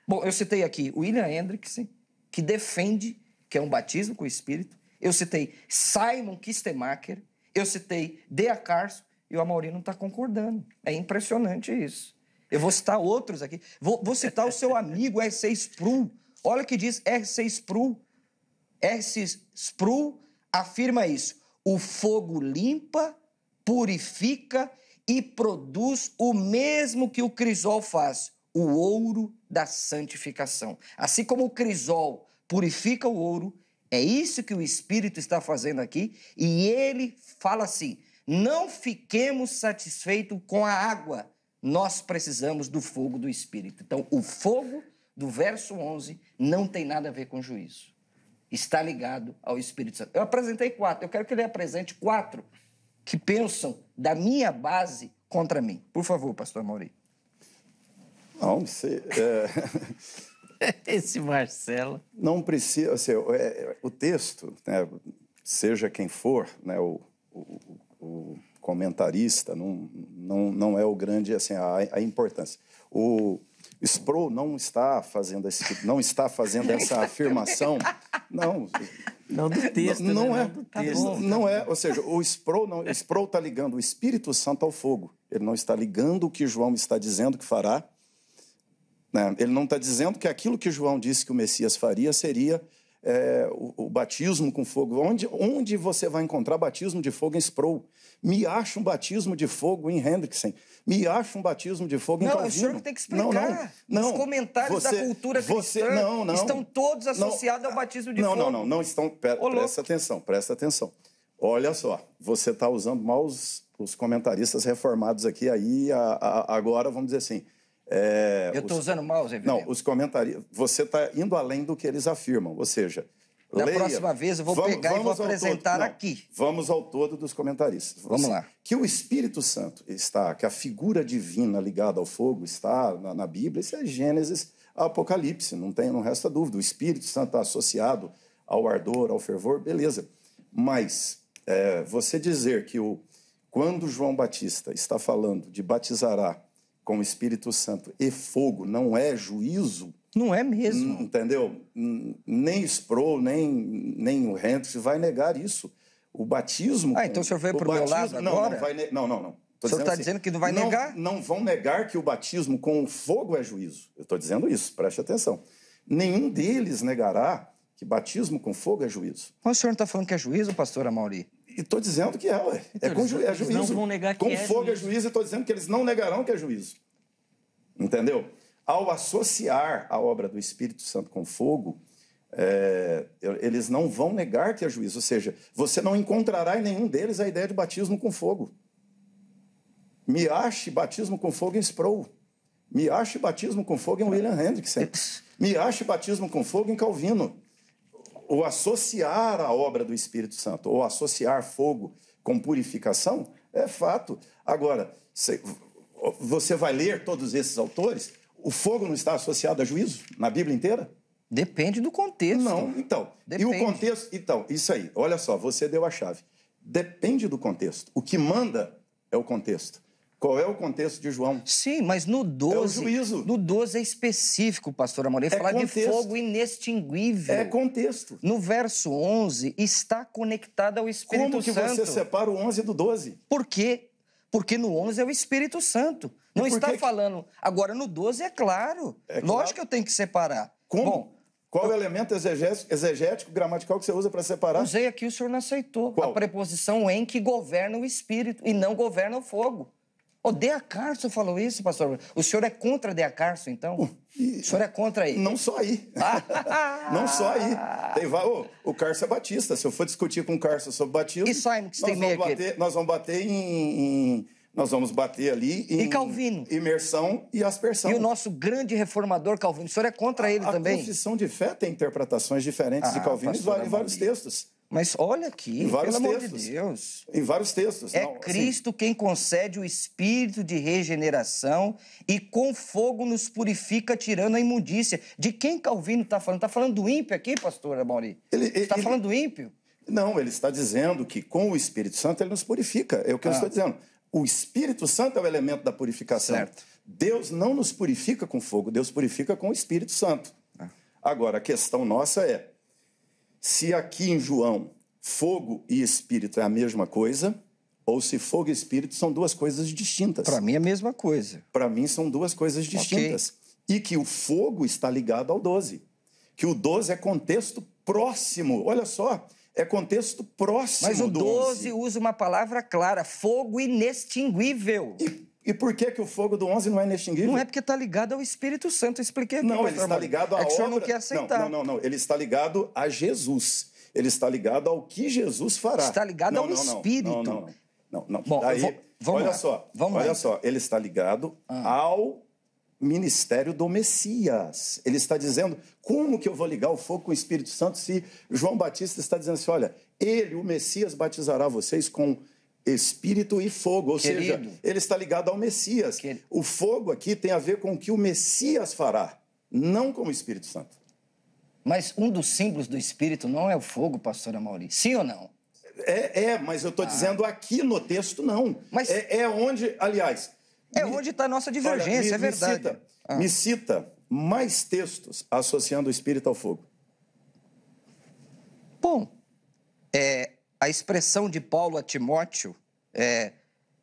Bom, eu citei aqui William Hendrickson, que defende que é um batismo com o Espírito. Eu citei Simon Kistemacher. Eu citei Dea Carson. E o Amaury não está concordando. É impressionante isso. Eu vou citar outros aqui. Vou citar o seu amigo R.C. Sproul. Olha o que diz R.C. Sproul. R.C. Sproul afirma isso. O fogo limpa, purifica e produz o mesmo que o crisol faz, o ouro da santificação. Assim como o crisol purifica o ouro, é isso que o Espírito está fazendo aqui, e ele fala assim, não fiquemos satisfeitos com a água, nós precisamos do fogo do Espírito. Então, o fogo do verso 11 não tem nada a ver com juízo. Está ligado ao Espírito Santo. Eu apresentei 4, eu quero que ele apresente 4 que pensam da minha base contra mim. Por favor, pastor Amaury. Não, você... Esse Marcelo. Não precisa... Assim, o texto, né, seja quem for, né, o comentarista, não é o grande, assim, a importância. O Sproul não está fazendo essa afirmação. Não do texto, não né? é do texto. Não é, ou seja, o Sproul está ligando o Espírito Santo ao fogo. Ele não está ligando o que João está dizendo que fará. Né? Ele não está dizendo que aquilo que João disse que o Messias faria seria o batismo com fogo. Onde você vai encontrar batismo de fogo em Sproul? Me acha um batismo de fogo em Hendrickson. Me acha um batismo de fogo em Calvino. Não, é o senhor que tem que explicar. Os comentários da cultura cristã estão todos associados ao batismo de fogo. Não estão. Presta atenção. Olha só, você está usando mal os comentaristas reformados aqui, aí agora, vamos dizer assim... eu estou usando mal, Zé Não, os comentaristas... Você está indo além do que eles afirmam, ou seja... Da próxima vez eu vou pegar e vou apresentar aqui. Vamos ao todo dos comentaristas. Vamos lá. Que o Espírito Santo está, que a figura divina ligada ao fogo está na Bíblia, isso é Gênesis, Apocalipse, não resta dúvida. O Espírito Santo está associado ao ardor, ao fervor, beleza. Mas você dizer que quando João Batista está falando de batizará com o Espírito Santo e fogo não é juízo... Não é mesmo. Entendeu? Nem Sproul, nem o Hendrickson vai negar isso. O batismo... então o senhor veio para o meu lado agora? Não. O senhor está dizendo que não vai negar? Não vão negar que o batismo com o fogo é juízo. Eu estou dizendo isso, preste atenção. Nenhum deles negará que batismo com fogo é juízo. Mas o senhor não está falando que é juízo, pastor Amaury? E estou dizendo que é juízo. Eles não vão negar que com fogo é juízo, e estou dizendo que eles não negarão que é juízo. Entendeu? Ao associar a obra do Espírito Santo com fogo, eles não vão negar que é juízo. Ou seja, você não encontrará em nenhum deles a ideia de batismo com fogo. Me ache batismo com fogo em Sproul. Me ache batismo com fogo em William Hendrickson. Me ache batismo com fogo em Calvino. ou associar a obra do Espírito Santo, ou associar fogo com purificação, é fato. Agora, você vai ler todos esses autores, o fogo não está associado a juízo na Bíblia inteira? Depende do contexto. Não, então. Depende. E o contexto... Então, isso aí, olha só, você deu a chave. Depende do contexto. O que manda é o contexto. Qual é o contexto de João? Sim, mas no 12... É o juízo. No 12 é específico, pastor Amor. Ele fala contexto. de fogo inextinguível. É contexto. No verso 11, está conectado ao Espírito Como que Santo. você separa o 11 do 12? Por quê? Porque no 11 é o Espírito Santo. Não está que... falando... Agora, no 12 é claro. Lógico que eu tenho que separar. Como? Bom, qual é o elemento exegético, gramatical que você usa para separar? usei aqui, o senhor não aceitou. Qual? A preposição em que governa o Espírito e não governa o fogo. O Dea Carso falou isso, pastor. O senhor é contra Dea Carso, então? O senhor é contra ele? Não só aí. Não só aí. O Carso é batista. Se eu for discutir com o Carso sobre batismo... E Simon, que tem meio aqui? Nós vamos bater nós vamos bater ali em... E Calvino? Imersão e aspersão. E o nosso grande reformador Calvino, o senhor é contra ele também? A confissão de fé tem interpretações diferentes de Calvino em vários textos. Mas olha aqui, pelo amor de Deus. Em vários textos. É Cristo quem concede o espírito de regeneração e com fogo nos purifica, tirando a imundícia. De quem Calvino está falando? Está falando do ímpio aqui, pastor Amaury? Está falando do ímpio? Não, ele está dizendo que com o Espírito Santo ele nos purifica. É o que eu estou dizendo. O Espírito Santo é o elemento da purificação. Certo. Deus não nos purifica com fogo, Deus purifica com o Espírito Santo. Agora, a questão nossa é, se aqui em João fogo e espírito é a mesma coisa, ou se fogo e espírito são duas coisas distintas. Para mim é a mesma coisa. Para mim são duas coisas distintas. Okay. E que o fogo está ligado ao 12. Que o 12 é contexto próximo. Olha só, é contexto próximo. Mas o 12 usa uma palavra clara, fogo inextinguível. E por que o fogo do 11 não é inextinguível? Não é porque está ligado ao Espírito Santo. Eu expliquei aqui. Não, ele está ligado à obra... É que o senhor não quer aceitar. Não. Ele está ligado a Jesus. Ele está ligado ao que Jesus fará. Está ligado ao Espírito. Não. Bom, daí, olha só, ele está ligado ao ministério do Messias. Ele está dizendo, como que eu vou ligar o fogo com o Espírito Santo se João Batista está dizendo assim, olha, ele, o Messias, batizará vocês com Espírito e fogo. Ou seja, ele está ligado ao Messias. O fogo aqui tem a ver com o que o Messias fará, não com o Espírito Santo. Mas um dos símbolos do Espírito não é o fogo, pastor Amaury? Sim ou não? Mas eu estou dizendo aqui no texto não. Mas... É onde, aliás... onde está a nossa divergência, é verdade. Me cita mais textos associando o Espírito ao fogo. Bom, a expressão de Paulo a Timóteo,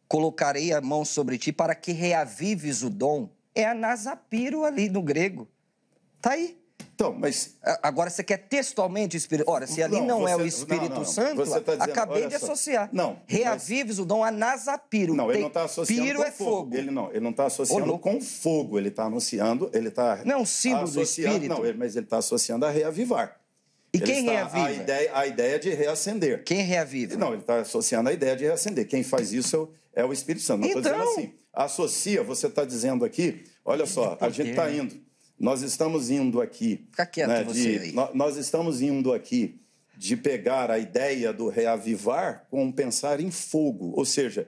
colocarei a mão sobre ti para que reavives o dom, é anasapiro ali no grego. Está aí. Então, mas... Agora, você quer textualmente o Espírito... Ora, se ali não é o Espírito Santo, você tá dizendo, acabei de associar. Não. Reavives o dom a nasapiro. Não, ele não está associando piro com é fogo. Ele não está associando com fogo. Ele está anunciando... Não é um símbolo do Espírito. Não, mas ele está associando a reavivar. E quem reaviva? A ideia de reacender. Quem reaviva? Não, ele está associando a ideia de reacender. Quem faz isso é o Espírito Santo. Não estou dizendo assim. Associa, você está dizendo aqui... Olha só, a gente está indo... Nós estamos indo aqui... Fica quieto você aí. Nós estamos indo aqui de pegar a ideia do reavivar com pensar em fogo. Ou seja,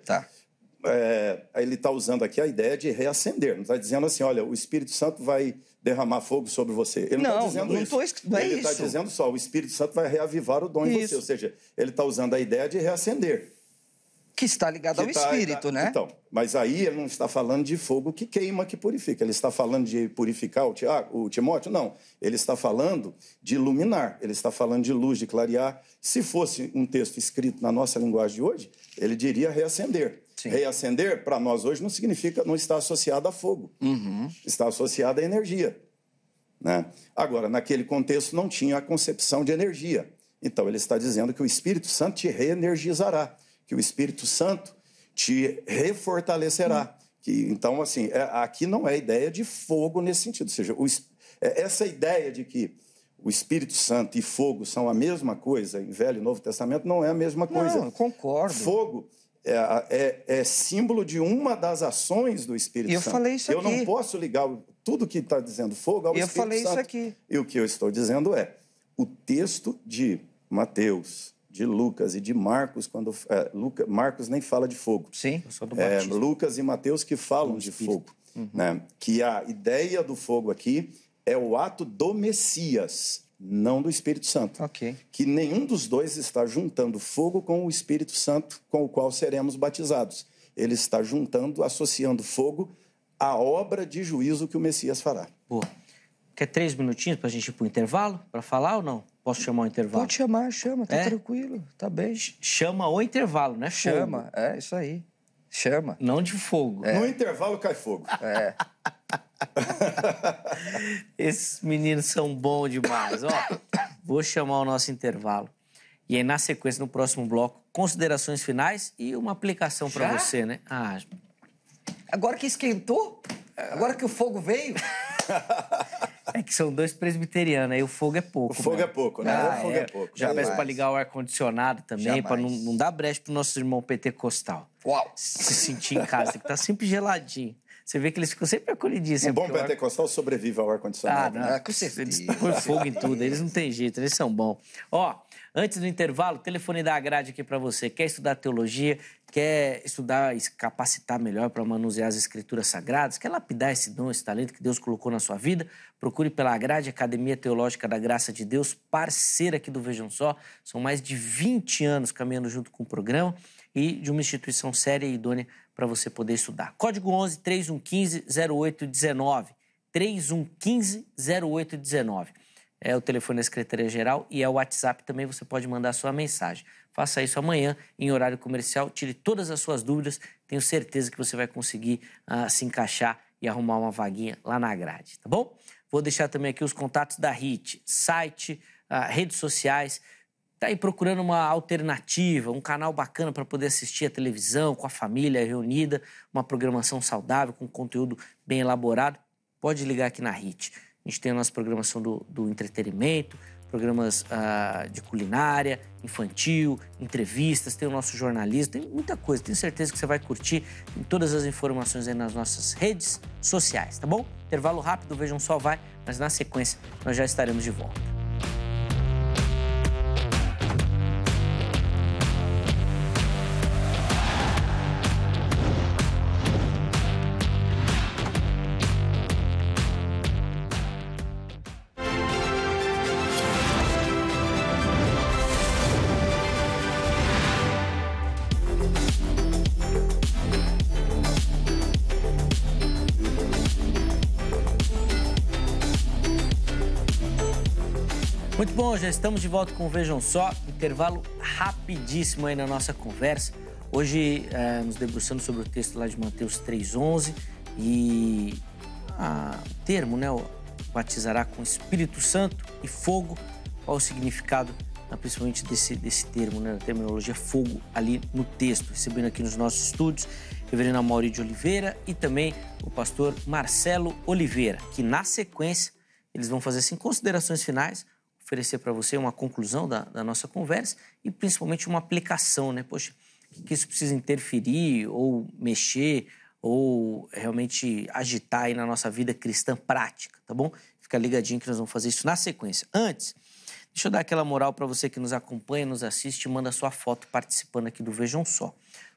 ele está usando aqui a ideia de reacender. Não está dizendo assim, olha, o Espírito Santo vai derramar fogo sobre você. Ele não está dizendo isso. Ele está dizendo só, o Espírito Santo vai reavivar o dom em você. Ou seja, ele está usando a ideia de reacender. Que está ligado ao Espírito, né? Então, mas aí ele não está falando de fogo que queima, que purifica. Ele está falando de purificar o Timóteo? Não. Ele está falando de iluminar. Ele está falando de luz, de clarear. Se fosse um texto escrito na nossa linguagem de hoje, ele diria reacender. Sim. Reacender, para nós hoje, não está associado a fogo. Está associado à energia. Né? Agora, naquele contexto, não tinha a concepção de energia. Então, ele está dizendo que o Espírito Santo te reenergizará. Que o Espírito Santo te refortalecerá. Então, assim, aqui não é ideia de fogo nesse sentido. Ou seja, essa ideia de que o Espírito Santo e fogo são a mesma coisa em Velho e Novo Testamento não é a mesma coisa. Não, eu concordo. Fogo é símbolo de uma das ações do Espírito Santo. Eu falei isso aqui. Eu não posso ligar tudo que está dizendo fogo ao Espírito Santo. Eu falei isso aqui. E o que eu estou dizendo é, o texto de Mateus, de Lucas e de Marcos, quando Marcos nem fala de fogo. Sim, só do batismo. Lucas e Mateus que falam de fogo. Né? Que a ideia do fogo aqui é o ato do Messias, não do Espírito Santo. Ok. Que nenhum dos dois está juntando fogo com o Espírito Santo, com o qual seremos batizados. Ele está juntando, associando fogo à obra de juízo que o Messias fará. Boa. Quer 3 minutinhos para a gente ir para o intervalo, para falar ou não? Posso chamar o intervalo? Pode chamar, chama, tá tranquilo, tá bem. Chama o intervalo, né? Chama, é isso aí. Chama. Não de fogo. No intervalo cai fogo. Esses meninos são bons demais. Ó, vou chamar o nosso intervalo. E aí, na sequência, no próximo bloco, considerações finais e uma aplicação para você, né? Agora que esquentou? Agora que o fogo veio? É que são 2 presbiterianos, aí o fogo é pouco. O fogo é pouco, né? O fogo é pouco. Já peço para ligar o ar-condicionado também, para não dar brecha para o nosso irmão pentecostal. Uau! Se sentir em casa, tem que estar sempre geladinho. Você vê que eles ficam sempre acolhidinhos. Um bom pentecostal sobrevive ao ar-condicionado. Não, com certeza. Eles põem fogo em tudo, eles não têm jeito, eles são bons. Ó, antes do intervalo, o telefone da grade aqui para você. Quer estudar teologia, quer estudar e se capacitar melhor para manusear as escrituras sagradas, quer lapidar esse dom, esse talento que Deus colocou na sua vida? Procure pela grade Academia Teológica da Graça de Deus, parceira aqui do Vejam Só. São mais de 20 anos caminhando junto com o programa e de uma instituição séria e idônea para você poder estudar. Código 11 3115 0819. 3115 0819. É o telefone da Secretaria-Geral e é o WhatsApp também, você pode mandar sua mensagem. Faça isso amanhã, em horário comercial, tire todas as suas dúvidas, tenho certeza que você vai conseguir se encaixar e arrumar uma vaguinha lá na grade, tá bom? Vou deixar também aqui os contatos da HIT, site, redes sociais. Está aí procurando uma alternativa, um canal bacana para poder assistir a televisão com a família reunida, uma programação saudável, com conteúdo bem elaborado, pode ligar aqui na HIT. A gente tem a nossa programação do entretenimento, programas de culinária, infantil, entrevistas, tem o nosso jornalismo, tem muita coisa. Tenho certeza que você vai curtir. Tem todas as informações aí nas nossas redes sociais, tá bom? Intervalo rápido, Vejam Só vai, mas na sequência nós já estaremos de volta. Muito bom, já estamos de volta com o Vejam Só, intervalo rapidíssimo aí na nossa conversa. Hoje, nos debruçando sobre o texto lá de Mateus 3,11 e o termo, né, o batizará com Espírito Santo e fogo. Qual o significado, principalmente desse termo, né, da terminologia fogo ali no texto. Recebendo aqui nos nossos estúdios, reverendo Amaury de Oliveira e também o pastor Marcelo Oliveira, que na sequência eles vão fazer assim, considerações finais, oferecer para você uma conclusão da nossa conversa e principalmente uma aplicação, né? Poxa, o que isso precisa interferir ou mexer ou realmente agitar aí na nossa vida cristã prática, tá bom? Fica ligadinho que nós vamos fazer isso na sequência. Antes, deixa eu dar aquela moral para você que nos acompanha, nos assiste e manda sua foto participando aqui do Vejam Só.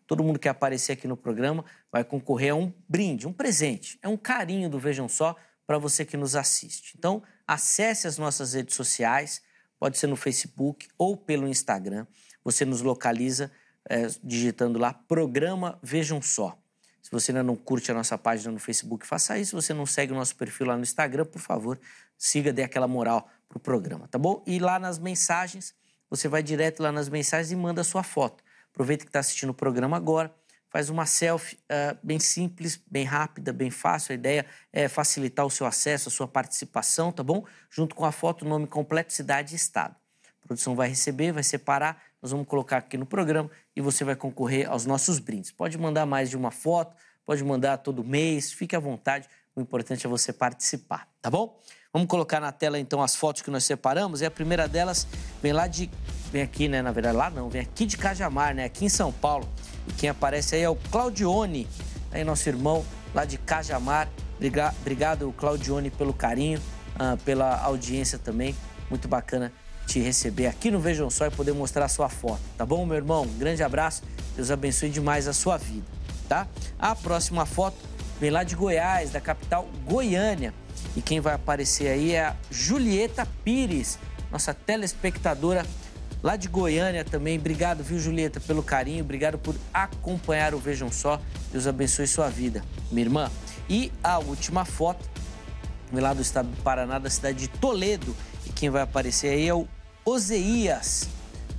Todo mundo que aparecer aqui no programa vai concorrer a um brinde, um presente. É um carinho do Vejam Só para você que nos assiste. Então, acesse as nossas redes sociais, pode ser no Facebook ou pelo Instagram. Você nos localiza digitando lá Programa Vejam Só. Se você ainda não curte a nossa página no Facebook, faça isso. Se você não segue o nosso perfil lá no Instagram, por favor, siga, dê aquela moral pro programa, tá bom? E lá nas mensagens, você vai direto lá nas mensagens e manda a sua foto. Aproveita que está assistindo o programa agora, faz uma selfie bem simples, bem rápida, bem fácil. A ideia é facilitar o seu acesso, a sua participação, tá bom? Junto com a foto, nome completo, cidade e estado. A produção vai receber, vai separar, nós vamos colocar aqui no programa e você vai concorrer aos nossos brindes. Pode mandar mais de uma foto, pode mandar todo mês, fique à vontade. O importante é você participar, tá bom? Vamos colocar na tela, então, as fotos que nós separamos. E a primeira delas vem aqui, né? Na verdade, lá não, vem aqui de Cajamar, né? Aqui em São Paulo. E quem aparece aí é o Claudione, aí nosso irmão lá de Cajamar. Obrigado, Claudione, pelo carinho, pela audiência também. Muito bacana te receber aqui no Vejam Só e poder mostrar a sua foto, tá bom, meu irmão? Um grande abraço, Deus abençoe demais a sua vida, tá? A próxima foto vem lá de Goiás, da capital Goiânia. E quem vai aparecer aí é a Julieta Pires, nossa telespectadora lá de Goiânia também. Obrigado, viu, Julieta, pelo carinho. Obrigado por acompanhar o Vejam Só. Deus abençoe sua vida, minha irmã. E a última foto vem lá do estado do Paraná, da cidade de Toledo. E quem vai aparecer aí é o Ozeias.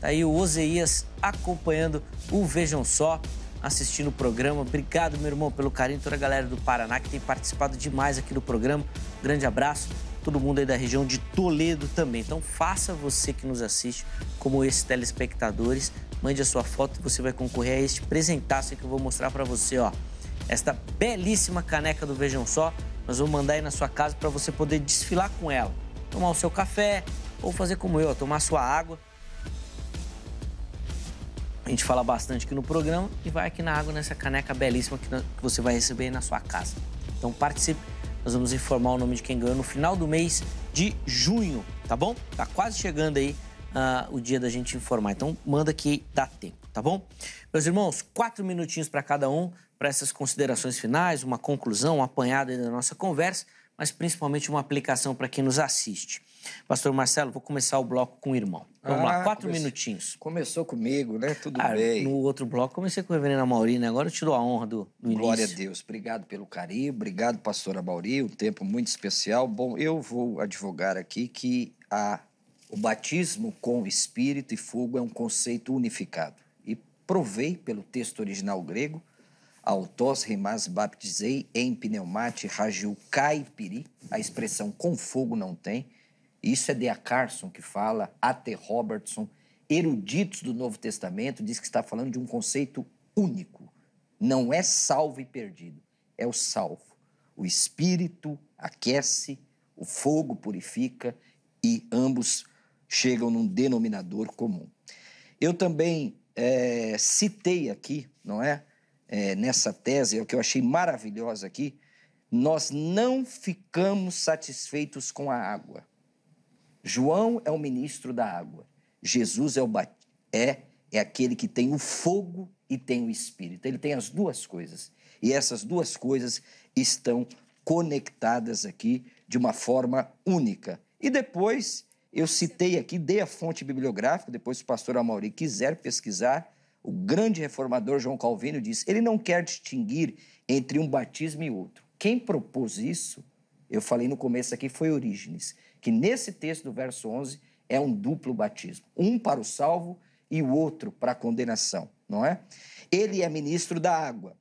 Tá aí o Ozeias acompanhando o Vejam Só, assistindo o programa. Obrigado, meu irmão, pelo carinho. Toda a galera do Paraná que tem participado demais aqui do programa. Um grande abraço. Todo mundo aí da região de Toledo também. Então, faça você que nos assiste como esses telespectadores. Mande a sua foto e você vai concorrer a este presentaço que eu vou mostrar para você, ó. Esta belíssima caneca do Vejam Só. Nós vamos mandar aí na sua casa para você poder desfilar com ela. Tomar o seu café ou fazer como eu, tomar sua água. A gente fala bastante aqui no programa e vai aqui na água, nessa caneca belíssima que você vai receber aí na sua casa. Então participe, nós vamos informar o nome de quem ganhou no final do mês de junho, tá bom? Tá quase chegando aí o dia da gente informar, então manda que dá tempo, tá bom? Meus irmãos, 4 minutinhos para cada um, para essas considerações finais, uma conclusão, um apanhado aí da nossa conversa, mas principalmente uma aplicação para quem nos assiste. Pastor Marcelo, vou começar o bloco com o irmão. Vamos lá, 4 minutinhos. Começou comigo, né? Tudo bem. No outro bloco comecei com o reverendo Amauri, né? Agora eu te dou a honra do início. Glória a Deus. Obrigado pelo carinho. Obrigado, pastor Amauri. Um tempo muito especial. Bom, eu vou advogar aqui que o batismo com o Espírito e fogo é um conceito unificado. E provei pelo texto original grego, autos rimas baptizei em pneumati ragiu caipiri, a expressão com fogo não tem. Isso é D.A. Carson que fala, A.T. Robertson, eruditos do Novo Testamento, diz que está falando de um conceito único. Não é salvo e perdido, é o salvo. O Espírito aquece, o fogo purifica e ambos chegam num denominador comum. Eu também citei aqui, não é? Nessa tese, o que eu achei maravilhosa aqui, nós não ficamos satisfeitos com a água. João é o ministro da água. Jesus é aquele que tem o fogo e tem o Espírito. Ele tem as duas coisas. E essas duas coisas estão conectadas aqui de uma forma única. E depois, eu citei aqui, dei a fonte bibliográfica, depois se o pastor Amauri quiser pesquisar, o grande reformador João Calvino diz, ele não quer distinguir entre um batismo e outro. Quem propôs isso, eu falei no começo aqui, foi Orígenes, que nesse texto do verso 11 é um duplo batismo, um para o salvo e o outro para a condenação, não é? Ele é ministro da água,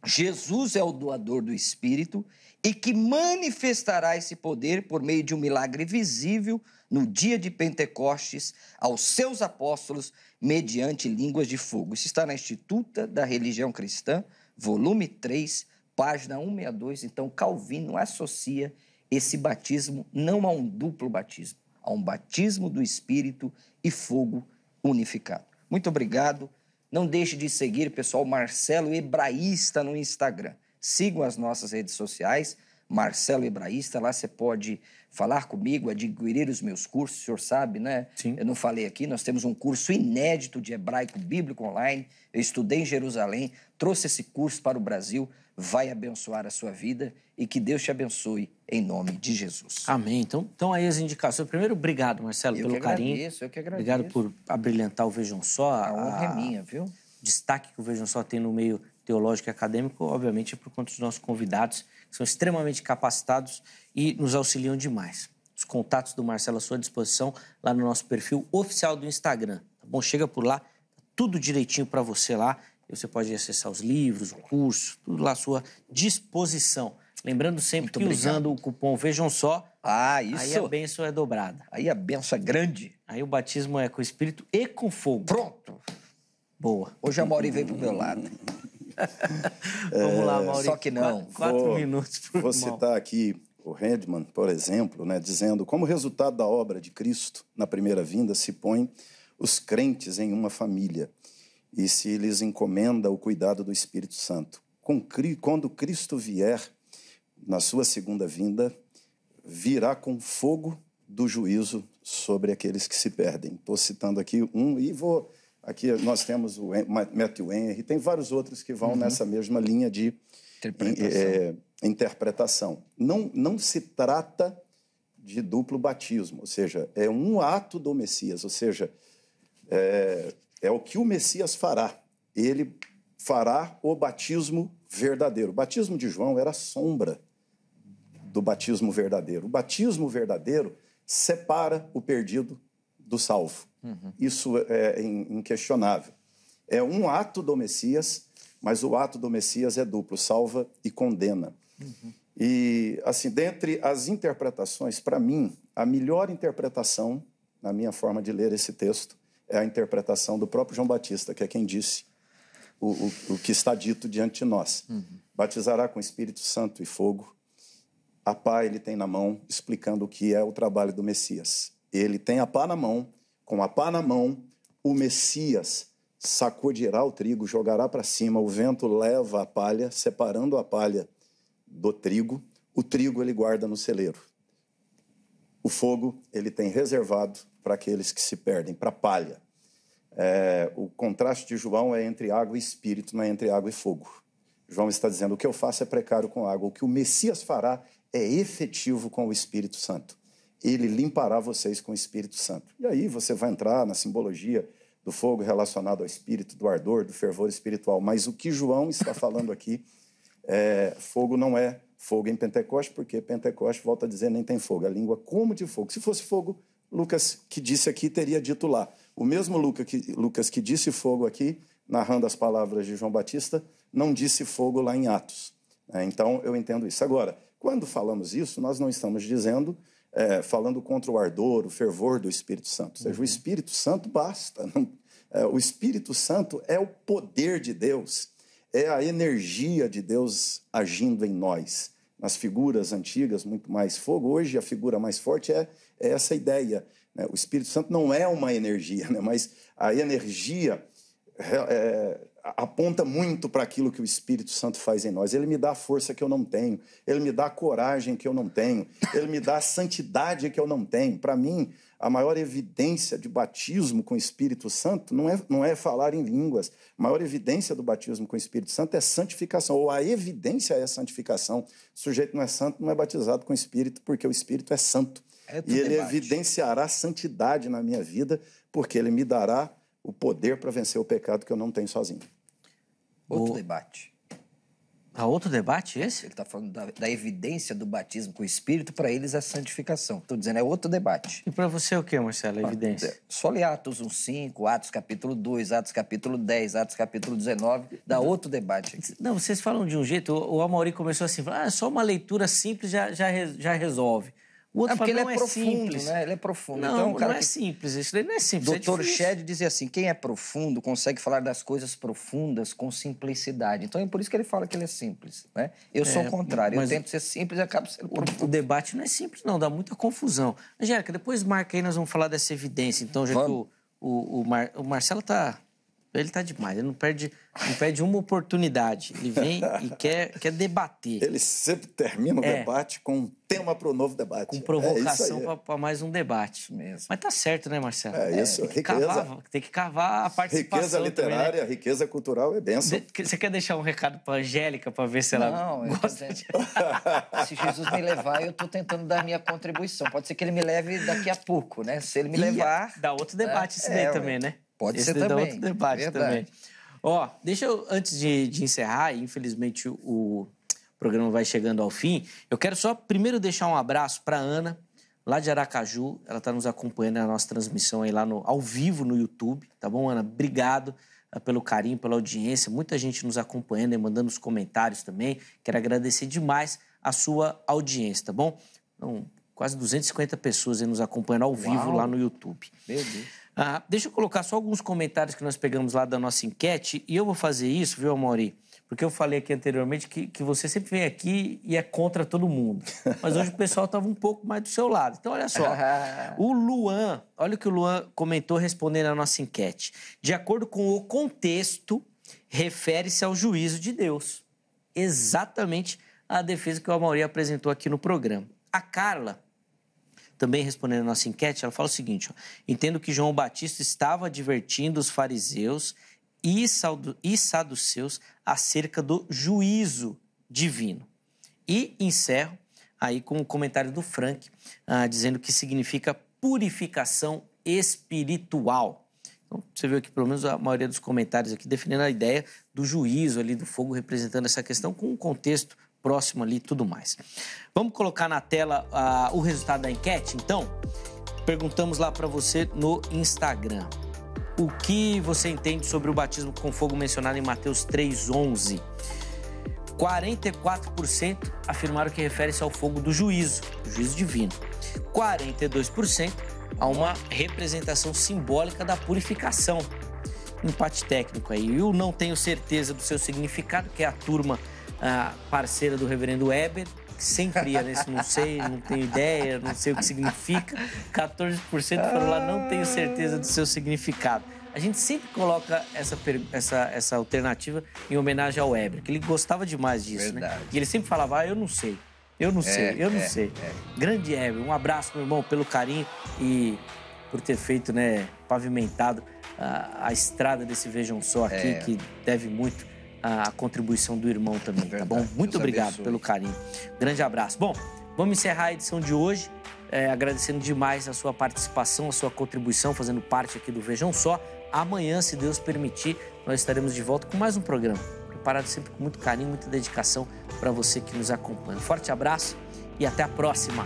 Jesus é o doador do Espírito e que manifestará esse poder por meio de um milagre visível no dia de Pentecostes aos seus apóstolos mediante línguas de fogo. Isso está na Instituta da Religião Cristã, volume 3, página 162. Então, Calvino associa esse batismo não a um duplo batismo, a um batismo do Espírito e fogo unificado. Muito obrigado. Não deixe de seguir, pessoal, Marcelo Hebraísta no Instagram. Sigam as nossas redes sociais, Marcelo Hebraísta, lá você pode falar comigo, adquirir os meus cursos, o senhor sabe, né? Sim. Eu não falei aqui, nós temos um curso inédito de hebraico bíblico online, eu estudei em Jerusalém, trouxe esse curso para o Brasil, vai abençoar a sua vida e que Deus te abençoe em nome de Jesus. Amém. Então aí as indicações. Primeiro, obrigado, Marcelo, pelo carinho. Eu que agradeço. Obrigado por abrilhantar o Vejam Só. A honra é minha, viu? O destaque que o Vejam Só tem no meio teológico e acadêmico, obviamente, é por conta dos nossos convidados, que são extremamente capacitados e nos auxiliam demais. Os contatos do Marcelo à sua disposição lá no nosso perfil oficial do Instagram, tá bom? Chega por lá, tudo direitinho para você lá, e você pode acessar os livros, o curso, tudo lá à sua disposição. Lembrando sempre que usando o cupom Vejam Só, isso. aí a bênção é dobrada. Aí a bênção é grande. Aí o batismo é com o Espírito e com fogo. Pronto. Boa. Hoje a Mauri veio pro meu lado. Vamos lá, Mauri. Só que não. 4 minutos por Vou irmão. citar aqui o Handman, por exemplo, né, dizendo como resultado da obra de Cristo na primeira vinda se põe os crentes em uma família e se lhes encomenda o cuidado do Espírito Santo. Quando Cristo vier, na sua segunda vinda, virá com fogo do juízo sobre aqueles que se perdem. Estou citando aqui um e vou... Aqui nós temos o Matthew Henry, tem vários outros que vão nessa mesma linha de interpretação. Não se trata de duplo batismo, ou seja, é um ato do Messias, ou seja, é o que o Messias fará. Ele fará o batismo verdadeiro. O batismo de João era a sombra do batismo verdadeiro. O batismo verdadeiro separa o perdido do salvo. Isso é inquestionável. É um ato do Messias, mas o ato do Messias é duplo, salva e condena. E, assim, dentre as interpretações, para mim, a melhor interpretação, na minha forma de ler esse texto, é a interpretação do próprio João Batista, que é quem disse o que está dito diante de nós. Batizará com Espírito Santo e fogo. A pá ele tem na mão, explicando o que é o trabalho do Messias. Ele tem a pá na mão, com a pá na mão, o Messias sacudirá o trigo, jogará para cima, o vento leva a palha, separando a palha do trigo. O trigo ele guarda no celeiro. O fogo ele tem reservado para aqueles que se perdem, para a palha. O contraste de João é entre água e espírito, não é entre água e fogo. João está dizendo, o que eu faço é precário com água, o que o Messias fará é efetivo com o Espírito Santo. Ele limpará vocês com o Espírito Santo. E aí você vai entrar na simbologia do fogo relacionado ao espírito, do ardor, do fervor espiritual. Mas o que João está falando aqui, fogo não é fogo em Pentecoste, porque Pentecoste, volta a dizer, nem tem fogo. A língua como de fogo. Se fosse fogo, Lucas, que disse aqui, teria dito lá. O mesmo Lucas que disse fogo aqui, narrando as palavras de João Batista, não disse fogo lá em Atos. Então, eu entendo isso. Agora, quando falamos isso, nós não estamos dizendo... falando contra o ardor, o fervor do Espírito Santo. Ou seja, o Espírito Santo basta. O Espírito Santo é o poder de Deus, é a energia de Deus agindo em nós. Nas figuras antigas, muito mais fogo. Hoje, a figura mais forte é essa ideia. O Espírito Santo não é uma energia, mas a energia aponta muito para aquilo que o Espírito Santo faz em nós. Ele me dá a força que eu não tenho, ele me dá a coragem que eu não tenho, ele me dá a santidade que eu não tenho. Para mim, a maior evidência de batismo com o Espírito Santo não é falar em línguas. A maior evidência do batismo com o Espírito Santo é santificação, ou a evidência é a santificação. O sujeito não é santo, não é batizado com o Espírito, porque o Espírito é santo. E ele evidenciará santidade na minha vida, porque ele me dará o poder para vencer o pecado que eu não tenho sozinho. Outro debate. Outro debate esse? Ele está falando da evidência do batismo com o Espírito, para eles é santificação. Estou dizendo, é outro debate. E para você o que, Marcelo, a evidência? Só ler Atos 1:5, Atos capítulo 2, Atos capítulo 10, Atos capítulo 19, dá outro debate. Não, vocês falam de um jeito, o Amaury começou assim, só uma leitura simples já resolve. O outro porque fala, ele é profundo, simples. Né? Ele é profundo. Não, então, não é simples. Isso daí não é simples. Dr. Shedd dizia assim, quem é profundo consegue falar das coisas profundas com simplicidade. Então é por isso que ele fala que ele é simples. Né? Eu sou o contrário. Eu tento ser simples e acabo sendo profundo. O debate não é simples, não. Dá muita confusão. Angélica, depois marca aí, nós vamos falar dessa evidência. Então, já que o Marcelo tá... Ele tá demais, ele não perde uma oportunidade. Ele vem e quer debater. Ele sempre termina o debate com um tema para o novo debate. Com provocação para mais um debate. Isso mesmo. Mas tá certo, né, Marcelo? Isso, riqueza. Tem que cavar a participação. Riqueza literária, também, né? Riqueza cultural é bênção. Você quer deixar um recado para Angélica para ver se ela gosta de... Se Jesus me levar, eu estou tentando dar a minha contribuição. Pode ser que ele me leve daqui a pouco, né? Se ele me levar... Dá outro debate isso daí também, né? Pode Esse ser também. Dá outro debate Verdade. também. Deixa eu, antes de encerrar, infelizmente o programa vai chegando ao fim, eu quero só primeiro deixar um abraço para Ana, lá de Aracaju. Ela está nos acompanhando na nossa transmissão aí lá ao vivo no YouTube, tá bom, Ana? Obrigado pelo carinho, pela audiência. Muita gente nos acompanhando e mandando os comentários também. Quero agradecer demais a sua audiência, tá bom? Então, quase 250 pessoas aí nos acompanhando ao vivo lá no YouTube. Meu Deus. Deixa eu colocar só alguns comentários que nós pegamos lá da nossa enquete, e eu vou fazer isso, viu, Amaury? Porque eu falei aqui anteriormente que você sempre vem aqui e é contra todo mundo. Mas hoje o pessoal estava um pouco mais do seu lado. Então, olha só. O Luan, olha o que o Luan comentou respondendo à nossa enquete. De acordo com o contexto, refere-se ao juízo de Deus. Exatamente a defesa que o Amaury apresentou aqui no programa. A Carla também respondendo a nossa enquete, ela fala o seguinte, ó, entendo que João Batista estava advertindo os fariseus e saduceus acerca do juízo divino. E encerro aí com o comentário do Frank, dizendo que significa purificação espiritual. Então, você viu aqui, pelo menos, a maioria dos comentários aqui defendendo a ideia do juízo ali, do fogo, representando essa questão com um contexto próximo ali e tudo mais. Vamos colocar na tela o resultado da enquete? Então, perguntamos lá para você no Instagram. O que você entende sobre o batismo com fogo mencionado em Mateus 3:11? 44% afirmaram que refere-se ao fogo do juízo divino. 42% a uma representação simbólica da purificação. Empate técnico aí. Eu não tenho certeza do seu significado, que é a turma parceira do reverendo Weber, que sempre ia nesse não sei, não tenho ideia, não sei o que significa. 14% foram lá, não tenho certeza do seu significado. A gente sempre coloca essa alternativa em homenagem ao Weber, que ele gostava demais disso, né? E ele sempre falava, eu não sei. Eu não sei. Grande Weber, um abraço, meu irmão, pelo carinho e por ter feito, né, pavimentado a estrada desse Vejam Só aqui, que deve muito à contribuição do irmão também, tá bom? Muito obrigado pelo carinho. Grande abraço. Bom, vamos encerrar a edição de hoje, agradecendo demais a sua participação, a sua contribuição, fazendo parte aqui do Vejam Só. Amanhã, se Deus permitir, nós estaremos de volta com mais um programa, preparado sempre com muito carinho, muita dedicação para você que nos acompanha. Forte abraço e até a próxima!